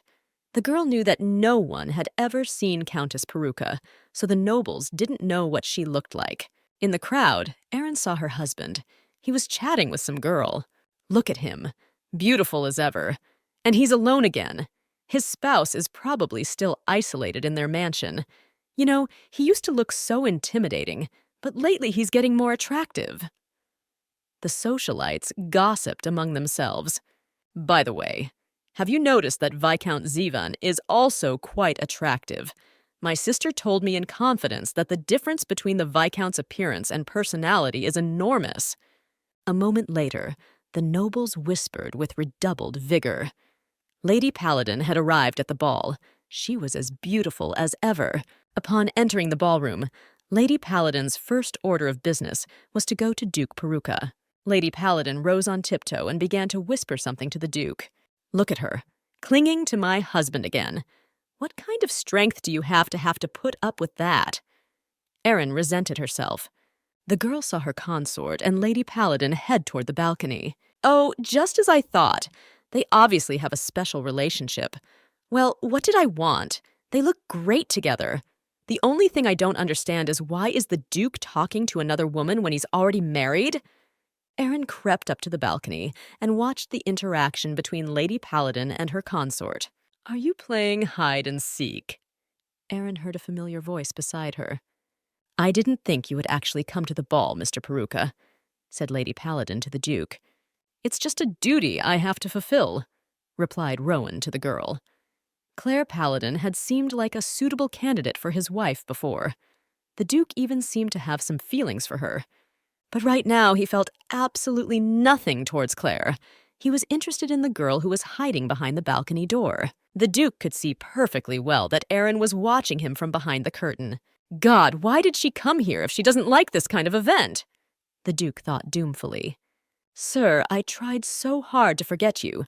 The girl knew that no one had ever seen Countess Peruka, so the nobles didn't know what she looked like. In the crowd, Erin saw her husband. He was chatting with some girl. Look at him, beautiful as ever. And he's alone again. His spouse is probably still isolated in their mansion. You know, he used to look so intimidating, but lately he's getting more attractive. The socialites gossiped among themselves. By the way, have you noticed that Viscount Zivan is also quite attractive? My sister told me in confidence that the difference between the Viscount's appearance and personality is enormous. A moment later, the nobles whispered with redoubled vigor. Lady Paladin had arrived at the ball. She was as beautiful as ever. Upon entering the ballroom, Lady Paladin's first order of business was to go to Duke Peruka. Lady Paladin rose on tiptoe and began to whisper something to the Duke. Look at her, clinging to my husband again. What kind of strength do you have to put up with that? Erin resented herself. The girl saw her consort and Lady Paladin head toward the balcony. Oh, just as I thought. They obviously have a special relationship. Well, what did I want? They look great together. The only thing I don't understand is why is the Duke talking to another woman when he's already married? Erin crept up to the balcony and watched the interaction between Lady Paladin and her consort. Are you playing hide and seek? Erin heard a familiar voice beside her. I didn't think you would actually come to the ball, Mr. Peruka, said Lady Paladin to the Duke. It's just a duty I have to fulfill, replied Rowan to the girl. Claire Paladin had seemed like a suitable candidate for his wife before. The Duke even seemed to have some feelings for her. But right now he felt absolutely nothing towards Claire. He was interested in the girl who was hiding behind the balcony door. The Duke could see perfectly well that Erin was watching him from behind the curtain. God, why did she come here if she doesn't like this kind of event? The Duke thought doomfully. Sir, I tried so hard to forget you,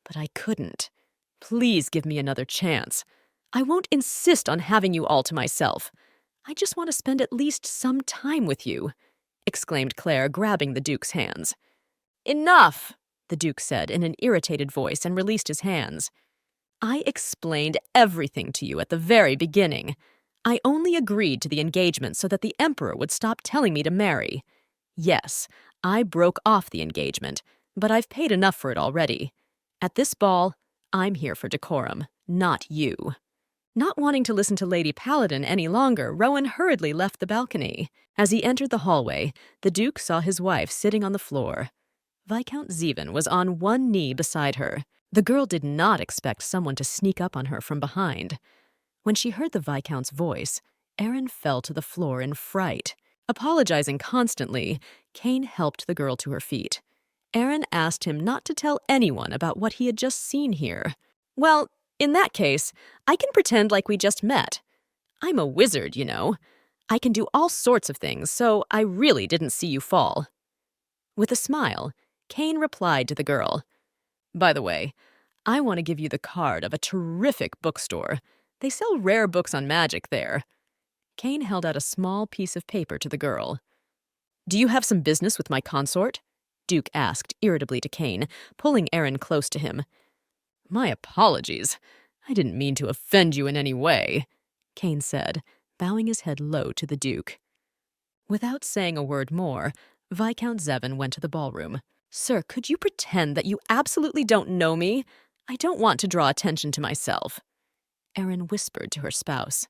but I couldn't. Please give me another chance. I won't insist on having you all to myself. I just want to spend at least some time with you, exclaimed Claire, grabbing the Duke's hands. Enough, the Duke said in an irritated voice and released his hands. I explained everything to you at the very beginning. I only agreed to the engagement so that the Emperor would stop telling me to marry. Yes, I broke off the engagement, but I've paid enough for it already. At this ball, I'm here for decorum, not you." Not wanting to listen to Lady Paladin any longer, Rowan hurriedly left the balcony. As he entered the hallway, the Duke saw his wife sitting on the floor. Viscount Zeven was on one knee beside her. The girl did not expect someone to sneak up on her from behind. When she heard the Viscount's voice, Erin fell to the floor in fright. Apologizing constantly, Caine helped the girl to her feet. Erin asked him not to tell anyone about what he had just seen here. "Well, in that case, I can pretend like we just met. I'm a wizard, you know. I can do all sorts of things, so I really didn't see you fall." With a smile, Caine replied to the girl, "By the way, I want to give you the card of a terrific bookstore. They sell rare books on magic there." Caine held out a small piece of paper to the girl. "Do you have some business with my consort?" Duke asked irritably to Caine, pulling Erin close to him. "My apologies. I didn't mean to offend you in any way," Caine said, bowing his head low to the Duke. Without saying a word more, Viscount Zeven went to the ballroom. "Sir, could you pretend that you absolutely don't know me? I don't want to draw attention to myself," Erin whispered to her spouse.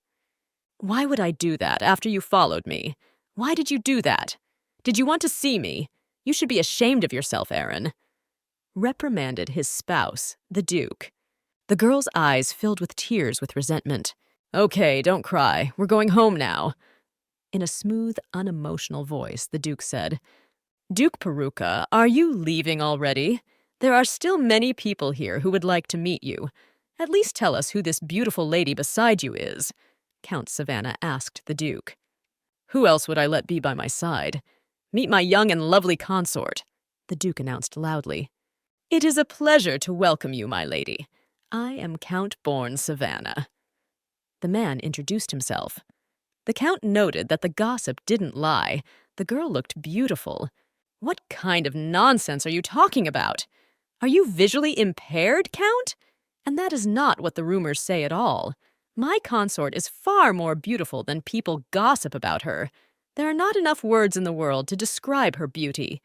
"Why would I do that after you followed me? Why did you do that? Did you want to see me? You should be ashamed of yourself, Erin," reprimanded his spouse, the Duke. The girl's eyes filled with tears with resentment. "Okay, don't cry. We're going home now." In a smooth, unemotional voice, the Duke said, "Duke Peruka, are you leaving already? There are still many people here who would like to meet you. At least tell us who this beautiful lady beside you is," Count Savannah asked the Duke. "Who else would I let be by my side? Meet my young and lovely consort," the Duke announced loudly. "It is a pleasure to welcome you, my lady. I am Count Born Savannah." The man introduced himself. The Count noted that the gossip didn't lie. The girl looked beautiful. "What kind of nonsense are you talking about? Are you visually impaired, Count? And that is not what the rumors say at all. My consort is far more beautiful than people gossip about her. There are not enough words in the world to describe her beauty,"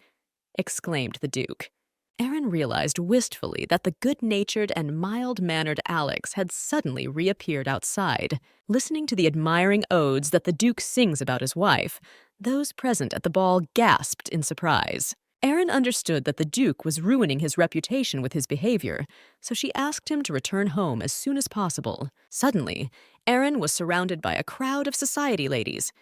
exclaimed the Duke. Erin realized wistfully that the good-natured and mild-mannered Alex had suddenly reappeared outside. Listening to the admiring odes that the Duke sings about his wife, those present at the ball gasped in surprise. Erin understood that the Duke was ruining his reputation with his behavior, so she asked him to return home as soon as possible. Suddenly, Erin was surrounded by a crowd of society ladies.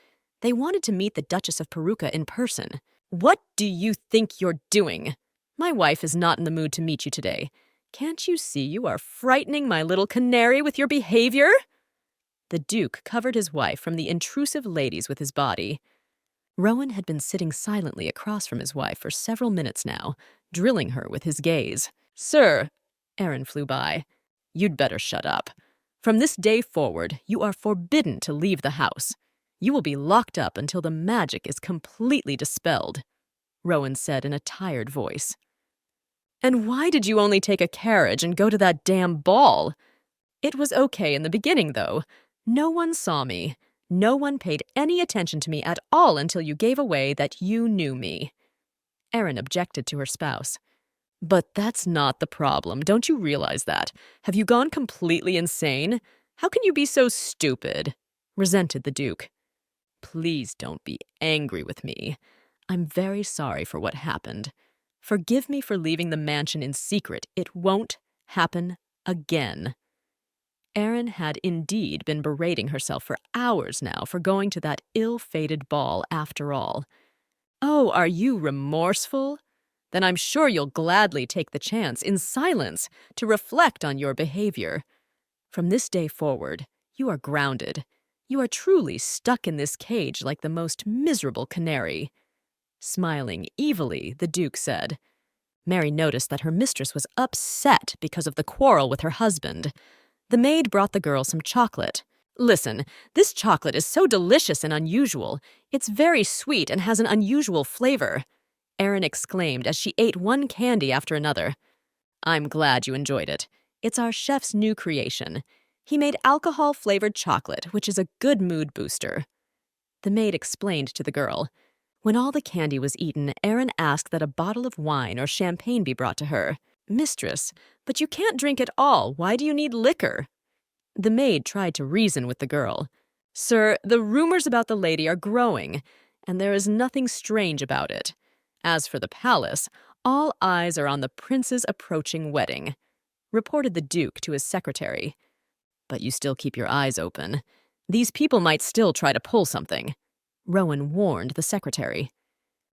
They wanted to meet the Duchess of Peruka in person. "What do you think you're doing? My wife is not in the mood to meet you today. Can't you see you are frightening my little canary with your behavior?" The Duke covered his wife from the intrusive ladies with his body. Rowan had been sitting silently across from his wife for several minutes now, drilling her with his gaze. "Sir," Erin flew by, "you'd better shut up. From this day forward, you are forbidden to leave the house. You will be locked up until the magic is completely dispelled," Rowan said in a tired voice. "And why did you only take a carriage and go to that damn ball? It was okay in the beginning, though. No one saw me. No one paid any attention to me at all until you gave away that you knew me," Erin objected to her spouse. "But that's not the problem. Don't you realize that? Have you gone completely insane? How can you be so stupid?" resented the Duke. "Please don't be angry with me. I'm very sorry for what happened. Forgive me for leaving the mansion in secret. It won't happen again." Erin had indeed been berating herself for hours now for going to that ill-fated ball after all. "Oh, are you remorseful? Then I'm sure you'll gladly take the chance, in silence, to reflect on your behavior. From this day forward, you are grounded. You are truly stuck in this cage like the most miserable canary." Smiling evilly, the Duke said. Mary noticed that her mistress was upset because of the quarrel with her husband. The maid brought the girl some chocolate. "Listen, this chocolate is so delicious and unusual. It's very sweet and has an unusual flavor," Erin exclaimed as she ate one candy after another. "I'm glad you enjoyed it. It's our chef's new creation. He made alcohol-flavored chocolate, which is a good mood booster." The maid explained to the girl. When all the candy was eaten, Aaron asked that a bottle of wine or champagne be brought to her. "Mistress, but you can't drink it all. Why do you need liquor?" The maid tried to reason with the girl. "Sir, the rumors about the lady are growing, and there is nothing strange about it. As for the palace, all eyes are on the prince's approaching wedding," reported the Duke to his secretary. "But you still keep your eyes open. These people might still try to pull something," Rowan warned the secretary.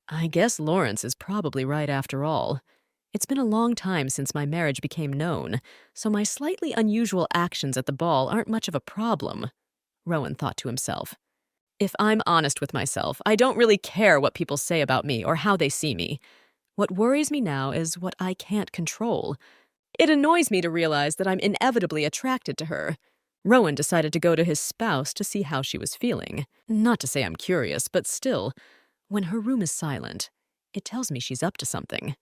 "I guess Lawrence is probably right after all. It's been a long time since my marriage became known, so my slightly unusual actions at the ball aren't much of a problem," Rowan thought to himself. "If I'm honest with myself, I don't really care what people say about me or how they see me. What worries me now is what I can't control. It annoys me to realize that I'm inevitably attracted to her." Rowan decided to go to his spouse to see how she was feeling. Not to say I'm curious, but still, when her room is silent, it tells me she's up to something,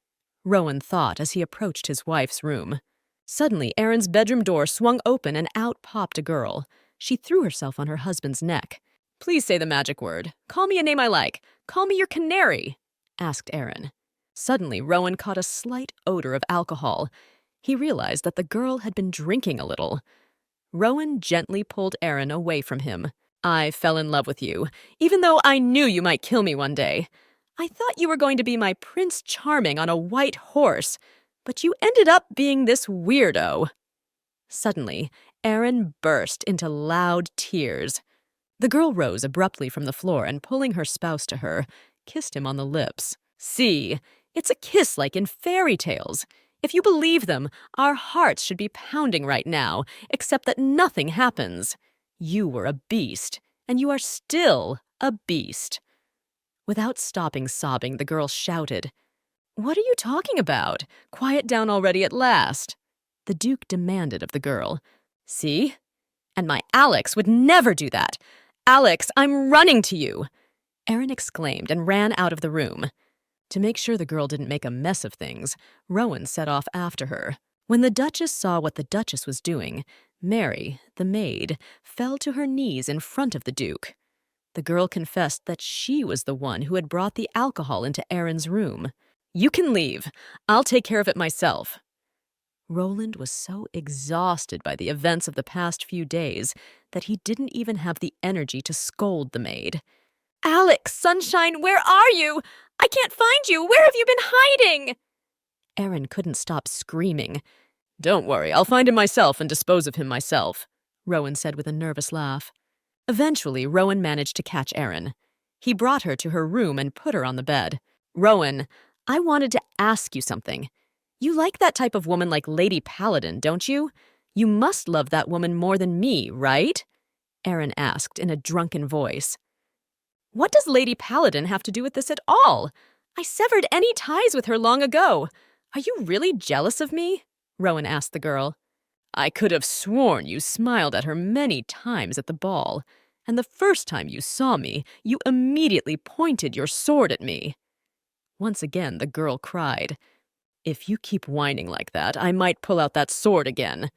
Rowan thought as he approached his wife's room. Suddenly, Aaron's bedroom door swung open and out popped a girl. She threw herself on her husband's neck. "Please say the magic word. Call me a name I like. Call me your canary," asked Aaron. Suddenly, Rowan caught a slight odor of alcohol. He realized that the girl had been drinking a little. Rowan gently pulled Aaron away from him. "I fell in love with you, even though I knew you might kill me one day. I thought you were going to be my Prince Charming on a white horse, but you ended up being this weirdo." Suddenly, Aaron burst into loud tears. The girl rose abruptly from the floor and, pulling her spouse to her, kissed him on the lips. "See, it's a kiss like in fairy tales. If you believe them, our hearts should be pounding right now, except that nothing happens. You were a beast, and you are still a beast." Without stopping sobbing, the girl shouted, "What are you talking about? Quiet down already at last," the Duke demanded of the girl. "See? And my Alex would never do that. Alex, I'm running to you," Aaron exclaimed and ran out of the room. To make sure the girl didn't make a mess of things, Rowan set off after her. When the Duchess saw what the Duchess was doing, Mary, the maid, fell to her knees in front of the Duke. The girl confessed that she was the one who had brought the alcohol into Aaron's room. "You can leave. I'll take care of it myself." Roland was so exhausted by the events of the past few days that he didn't even have the energy to scold the maid. "Alex, sunshine, where are you? I can't find you. Where have you been hiding?" Aaron couldn't stop screaming. "Don't worry, I'll find him myself and dispose of him myself," Rowan said with a nervous laugh. Eventually, Rowan managed to catch Aaron. He brought her to her room and put her on the bed. "Rowan, I wanted to ask you something. You like that type of woman like Lady Paladin, don't you? You must love that woman more than me, right?" Aaron asked in a drunken voice. "What does Lady Paladin have to do with this at all? I severed any ties with her long ago. Are you really jealous of me?" Rowan asked the girl. "I could have sworn you smiled at her many times at the ball, and the first time you saw me, you immediately pointed your sword at me." Once again, the girl cried. "If you keep whining like that, I might pull out that sword again,"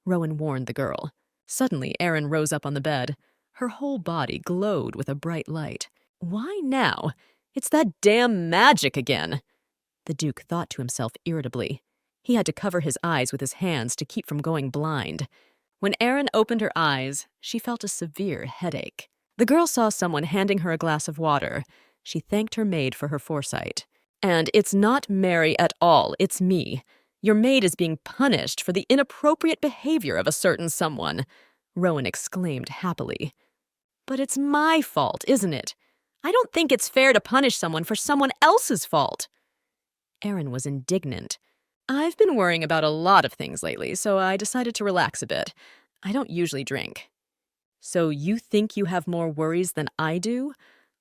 Rowan warned the girl. Suddenly, Aaron rose up on the bed. Her whole body glowed with a bright light. "Why now? It's that damn magic again," the Duke thought to himself irritably. He had to cover his eyes with his hands to keep from going blind. When Aaron opened her eyes, she felt a severe headache. The girl saw someone handing her a glass of water. She thanked her maid for her foresight. "And it's not Mary at all, it's me. Your maid is being punished for the inappropriate behavior of a certain someone," Rowan exclaimed happily. "But it's my fault, isn't it? I don't think it's fair to punish someone for someone else's fault." Aaron was indignant. "I've been worrying about a lot of things lately, so I decided to relax a bit. I don't usually drink." "So you think you have more worries than I do?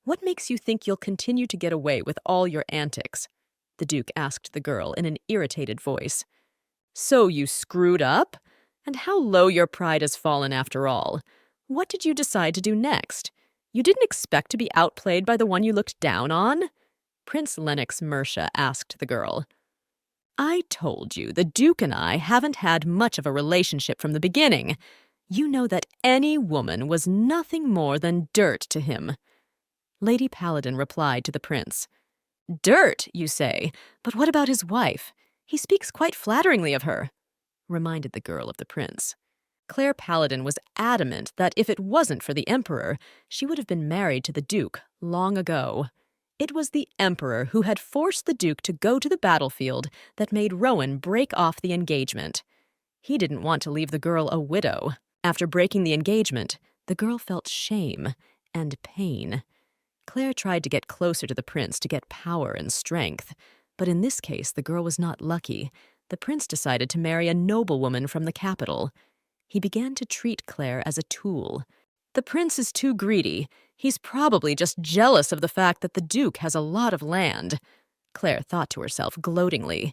What makes you think you'll continue to get away with all your antics?" the Duke asked the girl in an irritated voice. "So you screwed up? And how low your pride has fallen after all. What did you decide to do next? You didn't expect to be outplayed by the one you looked down on?" Prince Lennox Mercia asked the girl. I told you, the Duke and I haven't had much of a relationship from the beginning. You know that any woman was nothing more than dirt to him." Lady Paladin replied to the prince. "Dirt, you say? But what about his wife? He speaks quite flatteringly of her," reminded the girl of the prince. Claire Paladin was adamant that if it wasn't for the Emperor, she would have been married to the Duke long ago. It was the Emperor who had forced the Duke to go to the battlefield that made Rowan break off the engagement. He didn't want to leave the girl a widow. After breaking the engagement, the girl felt shame and pain. Claire tried to get closer to the prince to get power and strength, but in this case the girl was not lucky. The prince decided to marry a noblewoman from the capital. He began to treat Claire as a tool. The prince is too greedy. He's probably just jealous of the fact that the Duke has a lot of land, Claire thought to herself gloatingly.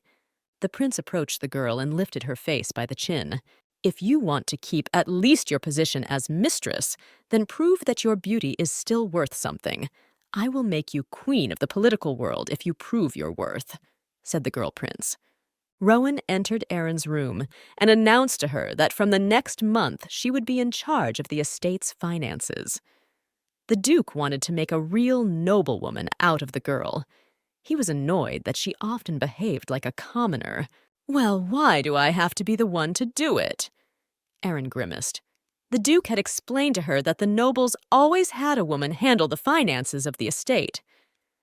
The prince approached the girl and lifted her face by the chin. "If you want to keep at least your position as mistress, then prove that your beauty is still worth something. I will make you queen of the political world if you prove your worth," said the girl prince. Rowan entered Erin's room and announced to her that from the next month she would be in charge of the estate's finances. The Duke wanted to make a real noblewoman out of the girl. He was annoyed that she often behaved like a commoner. "Well, why do I have to be the one to do it?" Erin grimaced. The Duke had explained to her that the nobles always had a woman handle the finances of the estate.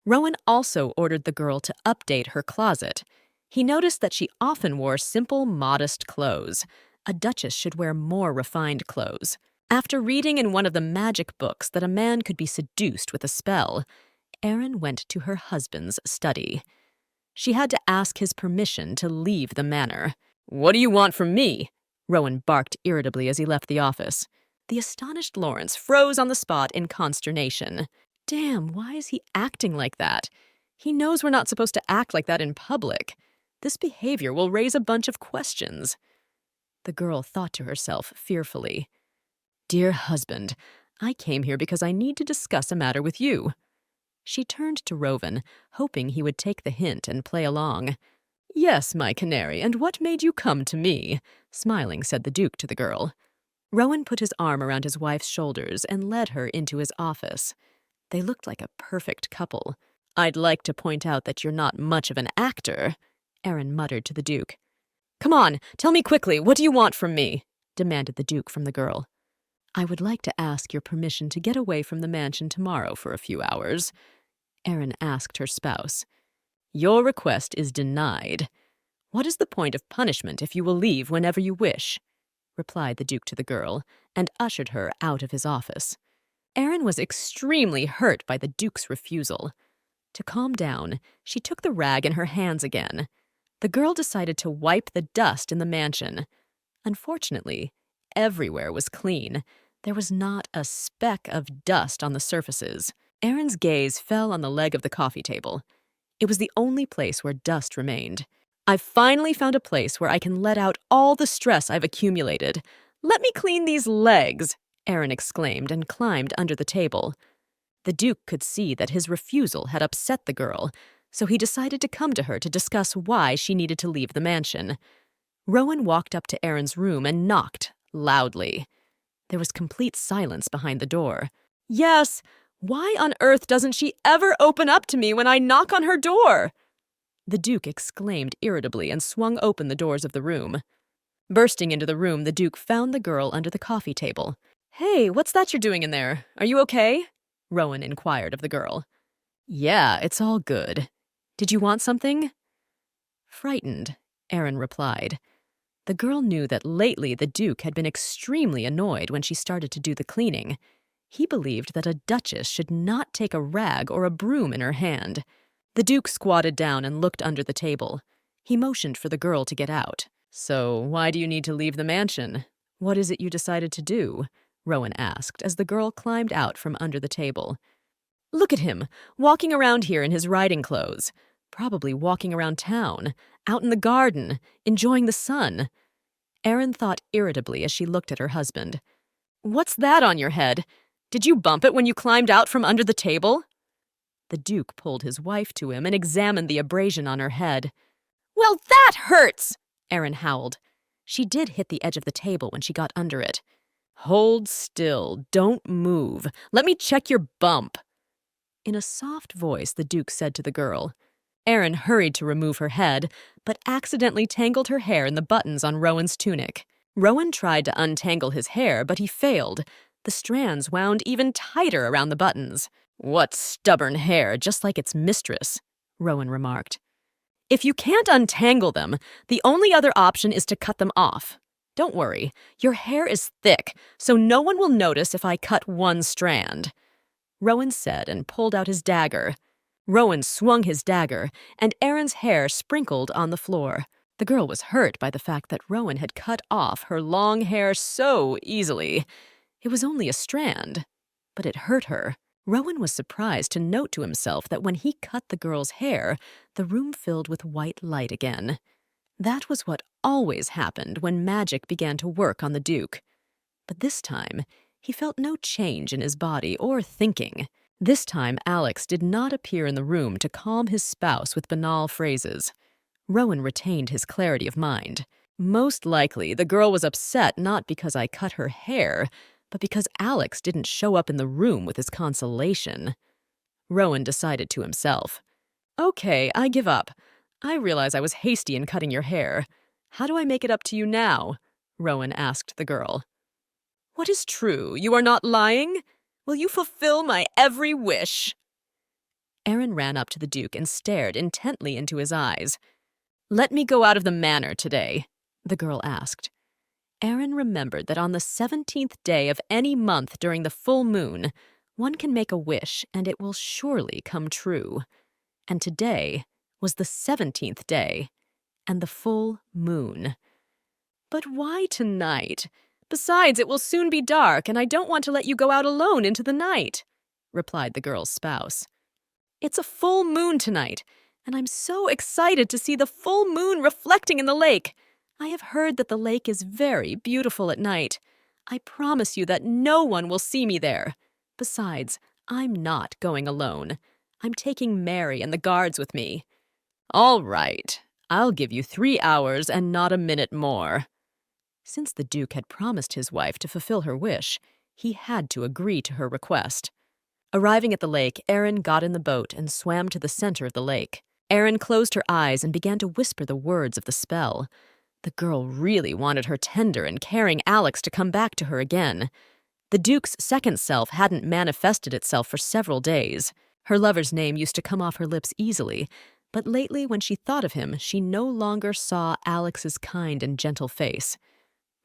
Rowan also ordered the girl to update her closet. He noticed that she often wore simple, modest clothes. A duchess should wear more refined clothes. After reading in one of the magic books that a man could be seduced with a spell, Erin went to her husband's study. She had to ask his permission to leave the manor. "What do you want from me?" Rowan barked irritably as he left the office. The astonished Lawrence froze on the spot in consternation. Damn, why is he acting like that? He knows we're not supposed to act like that in public. This behavior will raise a bunch of questions. The girl thought to herself fearfully. "Dear husband, I came here because I need to discuss a matter with you." She turned to Roven, hoping he would take the hint and play along. "Yes, my canary, and what made you come to me?" smiling, said the Duke to the girl. Rowan put his arm around his wife's shoulders and led her into his office. They looked like a perfect couple. "I'd like to point out that you're not much of an actor," Erin muttered to the Duke. "Come on, tell me quickly, what do you want from me?" demanded the Duke from the girl. "I would like to ask your permission to get away from the mansion tomorrow for a few hours," Erin asked her spouse. "Your request is denied. What is the point of punishment if you will leave whenever you wish?" replied the Duke to the girl, and ushered her out of his office. Erin was extremely hurt by the Duke's refusal. To calm down, she took the rag in her hands again. The girl decided to wipe the dust in the mansion. Unfortunately, everywhere was clean. There was not a speck of dust on the surfaces. Erin's gaze fell on the leg of the coffee table. It was the only place where dust remained. "I've finally found a place where I can let out all the stress I've accumulated. Let me clean these legs," Erin exclaimed and climbed under the table. The Duke could see that his refusal had upset the girl, so he decided to come to her to discuss why she needed to leave the mansion. Rowan walked up to Erin's room and knocked loudly. There was complete silence behind the door. "Yes, why on earth doesn't she ever open up to me when I knock on her door?" The Duke exclaimed irritably and swung open the doors of the room. Bursting into the room, the Duke found the girl under the coffee table. "Hey, what's that you're doing in there? Are you okay?" Rowan inquired of the girl. "Yeah, it's all good. Did you want something?" Frightened, Erin replied. The girl knew that lately the Duke had been extremely annoyed when she started to do the cleaning. He believed that a duchess should not take a rag or a broom in her hand. The Duke squatted down and looked under the table. He motioned for the girl to get out. "So, why do you need to leave the mansion? What is it you decided to do?" Rowan asked as the girl climbed out from under the table. "Look at him, walking around here in his riding clothes. Probably walking around town, out in the garden, enjoying the sun." Erin thought irritably as she looked at her husband. "What's that on your head? Did you bump it when you climbed out from under the table?" The Duke pulled his wife to him and examined the abrasion on her head. Well, that hurts, Erin howled. She did hit the edge of the table when she got under it. Hold still. Don't move. Let me check your bump. In a soft voice, the Duke said to the girl. Erin hurried to remove her head, but accidentally tangled her hair in the buttons on Rowan's tunic. Rowan tried to untangle his hair, but he failed. The strands wound even tighter around the buttons. What stubborn hair, just like its mistress, Rowan remarked. If you can't untangle them, the only other option is to cut them off. Don't worry, your hair is thick, so no one will notice if I cut one strand, Rowan said and pulled out his dagger. Rowan swung his dagger, and Erin's hair sprinkled on the floor. The girl was hurt by the fact that Rowan had cut off her long hair so easily. It was only a strand, but it hurt her. Rowan was surprised to note to himself that when he cut the girl's hair, the room filled with white light again. That was what always happened when magic began to work on the Duke. But this time, he felt no change in his body or thinking. This time, Alex did not appear in the room to calm his spouse with banal phrases. Rowan retained his clarity of mind. Most likely, the girl was upset not because I cut her hair, but because Alex didn't show up in the room with his consolation. Rowan decided to himself. Okay, I give up. I realize I was hasty in cutting your hair. How do I make it up to you now? Rowan asked the girl. What is true? You are not lying? Will you fulfill my every wish? Erin ran up to the Duke and stared intently into his eyes. Let me go out of the manor today, the girl asked. Erin remembered that on the 17th day of any month during the full moon, one can make a wish and it will surely come true. And today was the 17th day and the full moon. But why tonight? Besides, it will soon be dark, and I don't want to let you go out alone into the night, replied the girl's spouse. It's a full moon tonight, and I'm so excited to see the full moon reflecting in the lake. I have heard that the lake is very beautiful at night. I promise you that no one will see me there. Besides, I'm not going alone. I'm taking Mary and the guards with me. All right, I'll give you 3 hours and not a minute more. Since the Duke had promised his wife to fulfill her wish, he had to agree to her request. Arriving at the lake, Erin got in the boat and swam to the center of the lake. Erin closed her eyes and began to whisper the words of the spell. The girl really wanted her tender and caring Alex to come back to her again. The Duke's second self hadn't manifested itself for several days. Her lover's name used to come off her lips easily, but lately when she thought of him, she no longer saw Alex's kind and gentle face.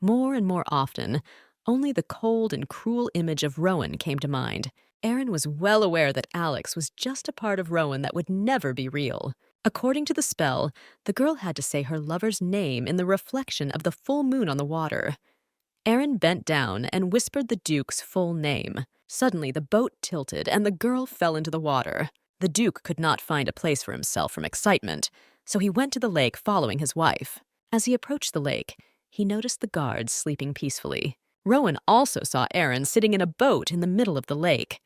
More and more often, only the cold and cruel image of Rowan came to mind. Erin was well aware that Alex was just a part of Rowan that would never be real. According to the spell, the girl had to say her lover's name in the reflection of the full moon on the water. Erin bent down and whispered the Duke's full name. Suddenly, the boat tilted and the girl fell into the water. The Duke could not find a place for himself from excitement, so he went to the lake following his wife. As he approached the lake, he noticed the guards sleeping peacefully. Rowan also saw Erin sitting in a boat in the middle of the lake.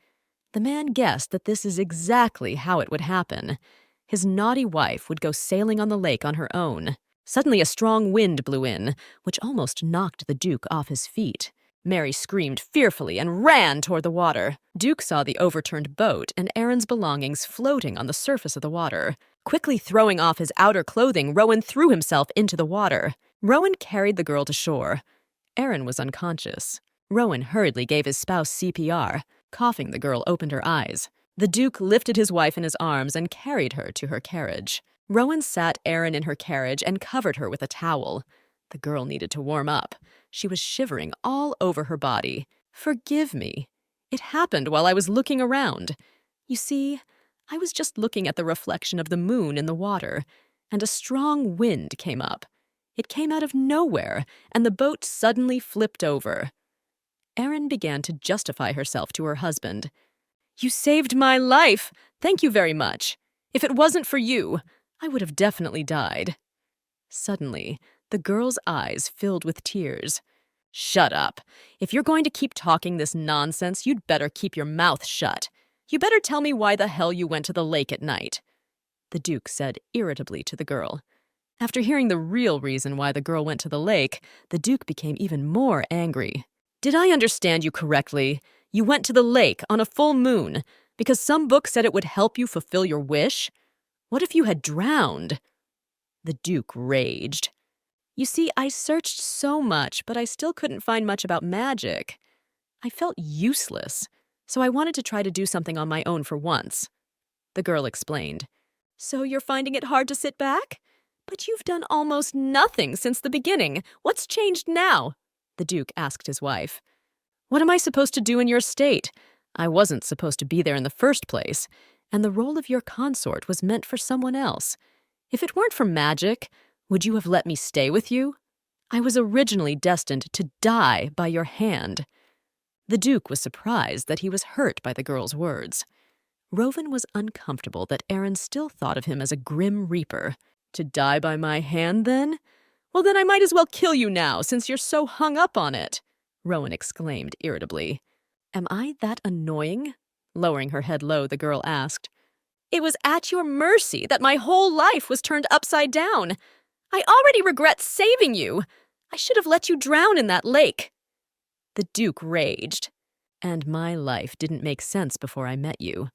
The man guessed that this is exactly how it would happen. His naughty wife would go sailing on the lake on her own. Suddenly a strong wind blew in, which almost knocked the Duke off his feet. Mary screamed fearfully and ran toward the water. Duke saw the overturned boat and Erin's belongings floating on the surface of the water. Quickly throwing off his outer clothing, Rowan threw himself into the water. Rowan carried the girl to shore. Erin was unconscious. Rowan hurriedly gave his spouse CPR. Coughing, the girl opened her eyes. The Duke lifted his wife in his arms and carried her to her carriage. Rowan sat Erin in her carriage and covered her with a towel. The girl needed to warm up. She was shivering all over her body. Forgive me. It happened while I was looking around. You see, I was just looking at the reflection of the moon in the water, and a strong wind came up. It came out of nowhere, and the boat suddenly flipped over. Erin began to justify herself to her husband. You saved my life! Thank you very much. If it wasn't for you, I would have definitely died. Suddenly, the girl's eyes filled with tears. Shut up. If you're going to keep talking this nonsense, you'd better keep your mouth shut. You better tell me why the hell you went to the lake at night, the Duke said irritably to the girl. After hearing the real reason why the girl went to the lake, the Duke became even more angry. "Did I understand you correctly? You went to the lake on a full moon because some book said it would help you fulfill your wish? What if you had drowned?" The Duke raged. "You see, I searched so much, but I still couldn't find much about magic. I felt useless, so I wanted to try to do something on my own for once." The girl explained. "So you're finding it hard to sit back? But you've done almost nothing since the beginning. What's changed now?" the Duke asked his wife. "What am I supposed to do in your state? I wasn't supposed to be there in the first place, and the role of your consort was meant for someone else. If it weren't for magic, would you have let me stay with you? I was originally destined to die by your hand." The Duke was surprised that he was hurt by the girl's words. Roven was uncomfortable that Aaron still thought of him as a grim reaper. "To die by my hand, then? Well, then I might as well kill you now, since you're so hung up on it," Rowan exclaimed irritably. "Am I that annoying?" Lowering her head low, the girl asked. "It was at your mercy that my whole life was turned upside down. I already regret saving you. I should have let you drown in that lake." The Duke raged. "And my life didn't make sense before I met you.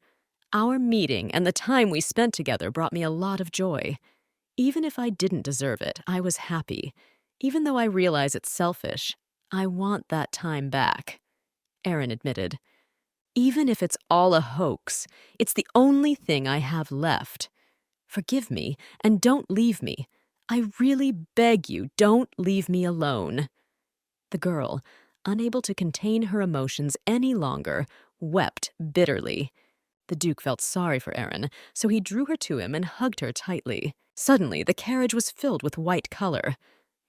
Our meeting and the time we spent together brought me a lot of joy. Even if I didn't deserve it, I was happy. Even though I realize it's selfish, I want that time back," Aaron admitted. "Even if it's all a hoax, it's the only thing I have left. Forgive me, and don't leave me. I really beg you, don't leave me alone." The girl, unable to contain her emotions any longer, wept bitterly. The Duke felt sorry for Aaron, so he drew her to him and hugged her tightly. Suddenly, the carriage was filled with white color.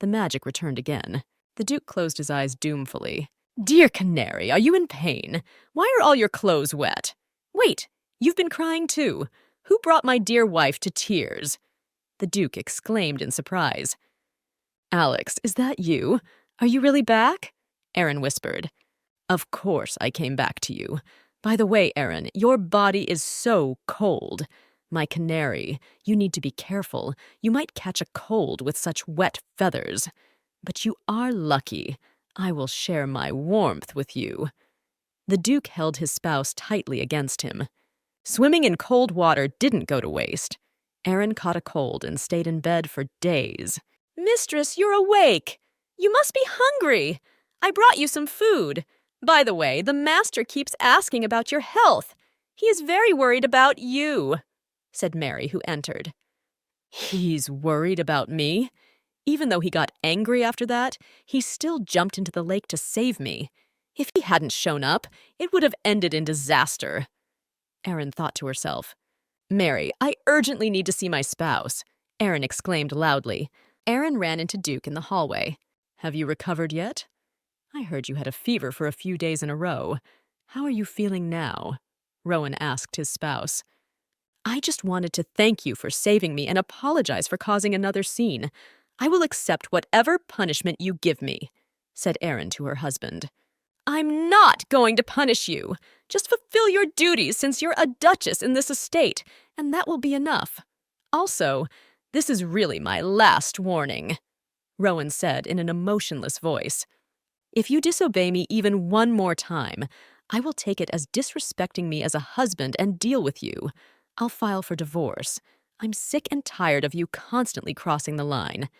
The magic returned again. The Duke closed his eyes doomfully. "Dear Canary, are you in pain? Why are all your clothes wet? Wait, you've been crying too. Who brought my dear wife to tears?" The Duke exclaimed in surprise. "Alex, is that you? Are you really back?" Aaron whispered. "Of course I came back to you. By the way, Aaron, your body is so cold. My canary, you need to be careful. You might catch a cold with such wet feathers. But you are lucky. I will share my warmth with you." The Duke held his spouse tightly against him. Swimming in cold water didn't go to waste. Aaron caught a cold and stayed in bed for days. "Mistress, you're awake. You must be hungry. I brought you some food. By the way, the master keeps asking about your health. He is very worried about you," said Mary, who entered. "He's worried about me?" Even though he got angry after that, he still jumped into the lake to save me. If he hadn't shown up, it would have ended in disaster. Aaron thought to herself. "Mary, I urgently need to see my spouse," Aaron exclaimed loudly. Aaron ran into Duke in the hallway. "Have you recovered yet? I heard you had a fever for a few days in a row. How are you feeling now?" Rowan asked his spouse. "I just wanted to thank you for saving me and apologize for causing another scene. I will accept whatever punishment you give me," said Aaron to her husband. "I'm not going to punish you. Just fulfill your duties since you're a duchess in this estate, and that will be enough. Also, this is really my last warning," Rowan said in an emotionless voice. "If you disobey me even one more time, I will take it as disrespecting me as a husband and deal with you. I'll file for divorce. I'm sick and tired of you constantly crossing the line.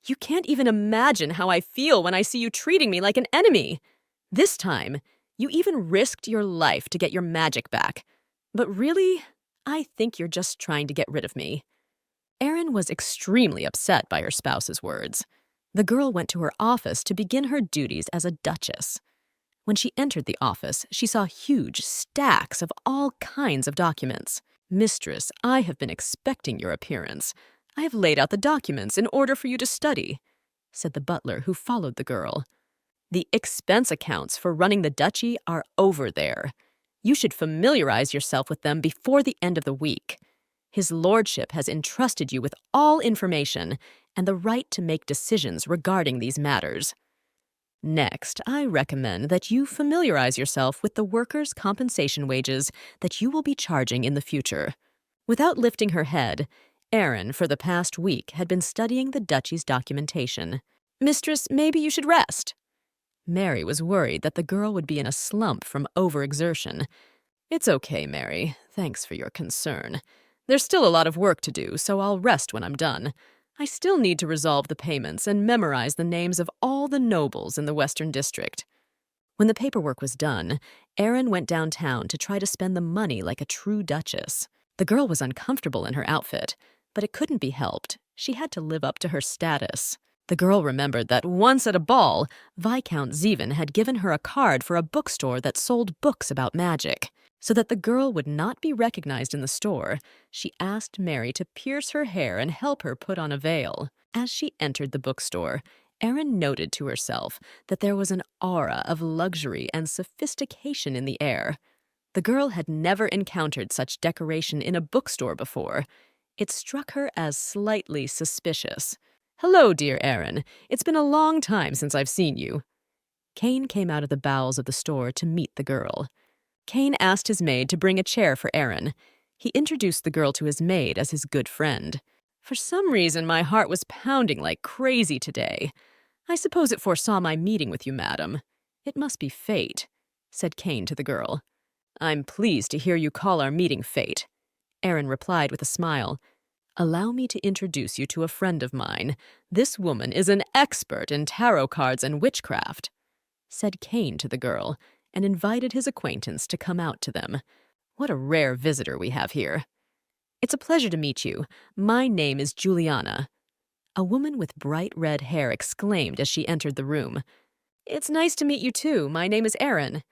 You can't even imagine how I feel when I see you treating me like an enemy. This time, you even risked your life to get your magic back. But really, I think you're just trying to get rid of me." Aaron was extremely upset by her spouse's words. The girl went to her office to begin her duties as a duchess. When she entered the office, she saw huge stacks of all kinds of documents. "Mistress, I have been expecting your appearance. I have laid out the documents in order for you to study," said the butler who followed the girl. "The expense accounts for running the duchy are over there. You should familiarize yourself with them before the end of the week. His lordship has entrusted you with all information and the right to make decisions regarding these matters. Next, I recommend that you familiarize yourself with the workers' compensation wages that you will be charging in the future." Without lifting her head, Aaron, for the past week, had been studying the duchy's documentation. "Mistress, maybe you should rest." Mary was worried that the girl would be in a slump from overexertion. "It's okay, Mary. Thanks for your concern. There's still a lot of work to do, so I'll rest when I'm done. I still need to resolve the payments and memorize the names of all the nobles in the Western District." When the paperwork was done, Aaron went downtown to try to spend the money like a true duchess. The girl was uncomfortable in her outfit, but it couldn't be helped. She had to live up to her status. The girl remembered that once at a ball, Viscount Zeven had given her a card for a bookstore that sold books about magic. So that the girl would not be recognized in the store, she asked Mary to pierce her hair and help her put on a veil. As she entered the bookstore, Erin noted to herself that there was an aura of luxury and sophistication in the air. The girl had never encountered such decoration in a bookstore before. It struck her as slightly suspicious. "Hello, dear Erin. It's been a long time since I've seen you." Caine came out of the bowels of the store to meet the girl. Caine asked his maid to bring a chair for Aaron. He introduced the girl to his maid as his good friend. "For some reason, my heart was pounding like crazy today. I suppose it foresaw my meeting with you, madam. It must be fate," said Caine to the girl. "I'm pleased to hear you call our meeting fate," Aaron replied with a smile. "Allow me to introduce you to a friend of mine. This woman is an expert in tarot cards and witchcraft," said Caine to the girl, and invited his acquaintance to come out to them. "What a rare visitor we have here." "It's a pleasure to meet you. My name is Juliana." A woman with bright red hair exclaimed as she entered the room. "It's nice to meet you too. My name is Aaron.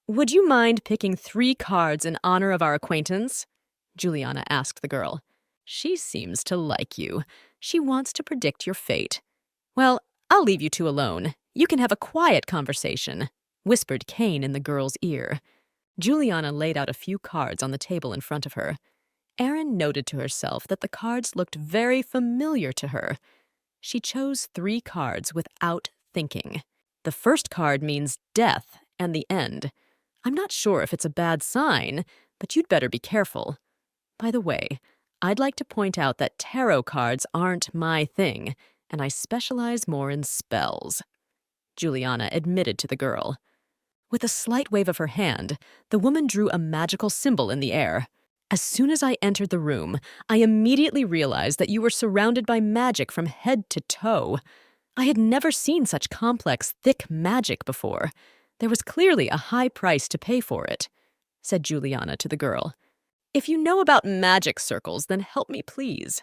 Would you mind picking 3 cards in honor of our acquaintance?" Juliana asked the girl. "She seems to like you. She wants to predict your fate. Well, I'll leave you two alone. You can have a quiet conversation," whispered Caine in the girl's ear. Juliana laid out a few cards on the table in front of her. Erin noted to herself that the cards looked very familiar to her. She chose 3 cards without thinking. The first card means death and the end. I'm not sure if it's a bad sign, but you'd better be careful. By the way, I'd like to point out that tarot cards aren't my thing, and I specialize more in spells," Juliana admitted to the girl. With a slight wave of her hand, the woman drew a magical symbol in the air. "As soon as I entered the room, I immediately realized that you were surrounded by magic from head to toe. I had never seen such complex, thick magic before. There was clearly a high price to pay for it," said Juliana to the girl. "If you know about magic circles, then help me please,"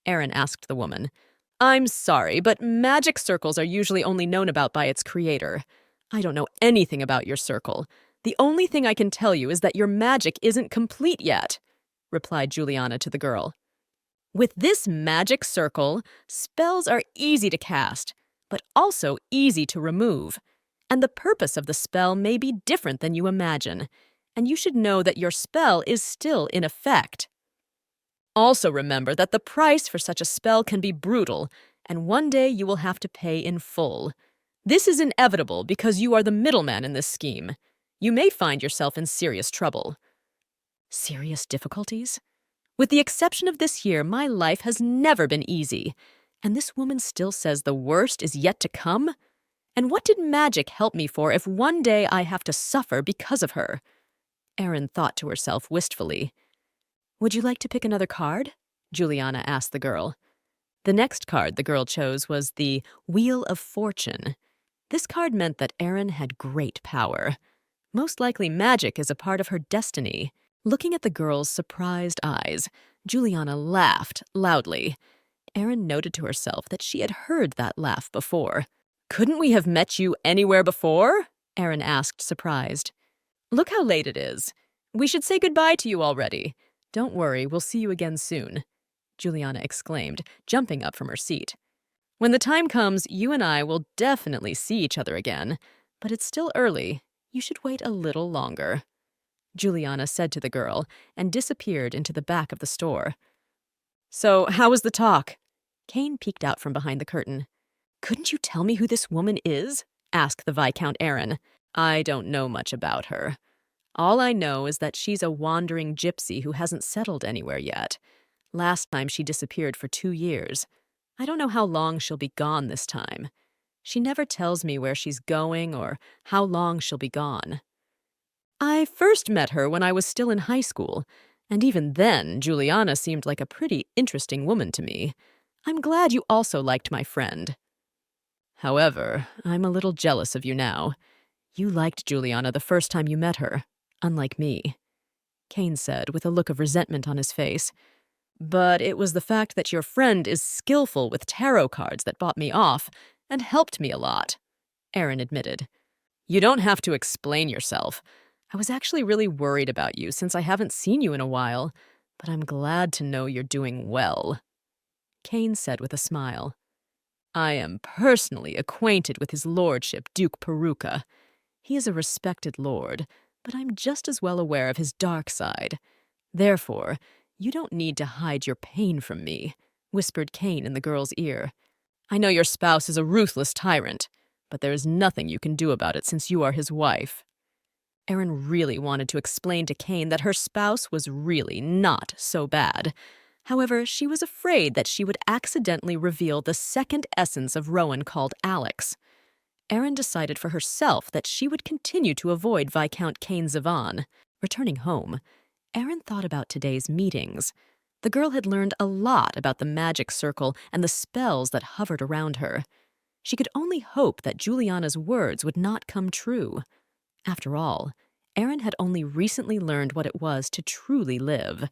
Aaron asked the woman. "I'm sorry, but magic circles are usually only known about by its creator. I don't know anything about your circle. The only thing I can tell you is that your magic isn't complete yet," replied Juliana to the girl. "With this magic circle, spells are easy to cast, but also easy to remove. And the purpose of the spell may be different than you imagine, and you should know that your spell is still in effect. Also remember that the price for such a spell can be brutal, and one day you will have to pay in full. This is inevitable because you are the middleman in this scheme. You may find yourself in serious trouble." Serious difficulties? With the exception of this year, my life has never been easy. And this woman still says the worst is yet to come? And what did magic help me for if one day I have to suffer because of her? Erin thought to herself wistfully. "Would you like to pick another card?" Juliana asked the girl. The next card the girl chose was the Wheel of Fortune. This card meant that Erin had great power. Most likely magic is a part of her destiny. Looking at the girl's surprised eyes, Juliana laughed loudly. Erin noted to herself that she had heard that laugh before. "Couldn't we have met you anywhere before?" Erin asked, surprised. "Look how late it is. We should say goodbye to you already. Don't worry, we'll see you again soon," Juliana exclaimed, jumping up from her seat. "When the time comes, you and I will definitely see each other again, but it's still early. You should wait a little longer," Juliana said to the girl, and disappeared into the back of the store. "So, how was the talk?" Caine peeked out from behind the curtain. "Couldn't you tell me who this woman is?" asked the Viscount Aaron. "I don't know much about her. All I know is that she's a wandering gypsy who hasn't settled anywhere yet. Last time she disappeared for 2 years. I don't know how long she'll be gone this time. She never tells me where she's going or how long she'll be gone. I first met her when I was still in high school, and even then, Juliana seemed like a pretty interesting woman to me. I'm glad you also liked my friend. However, I'm a little jealous of you now. You liked Juliana the first time you met her, unlike me, Caine said with a look of resentment on his face. But it was the fact that your friend is skillful with tarot cards that bought me off and helped me a lot, Aaron admitted. You don't have to explain yourself. I was actually really worried about you since I haven't seen you in a while, but I'm glad to know you're doing well, Caine said with a smile. I am personally acquainted with his lordship, Duke Peruka. He is a respected lord, but I'm just as well aware of his dark side. Therefore, you don't need to hide your pain from me, whispered Caine in the girl's ear. I know your spouse is a ruthless tyrant, but there is nothing you can do about it since you are his wife. Erin really wanted to explain to Caine that her spouse was really not so bad. However, she was afraid that she would accidentally reveal the second essence of Rowan called Alex. Erin decided for herself that she would continue to avoid Viscount Caine Zavan. Returning home, Erin thought about today's meetings. The girl had learned a lot about the magic circle and the spells that hovered around her. She could only hope that Juliana's words would not come true. After all, Erin had only recently learned what it was to truly live.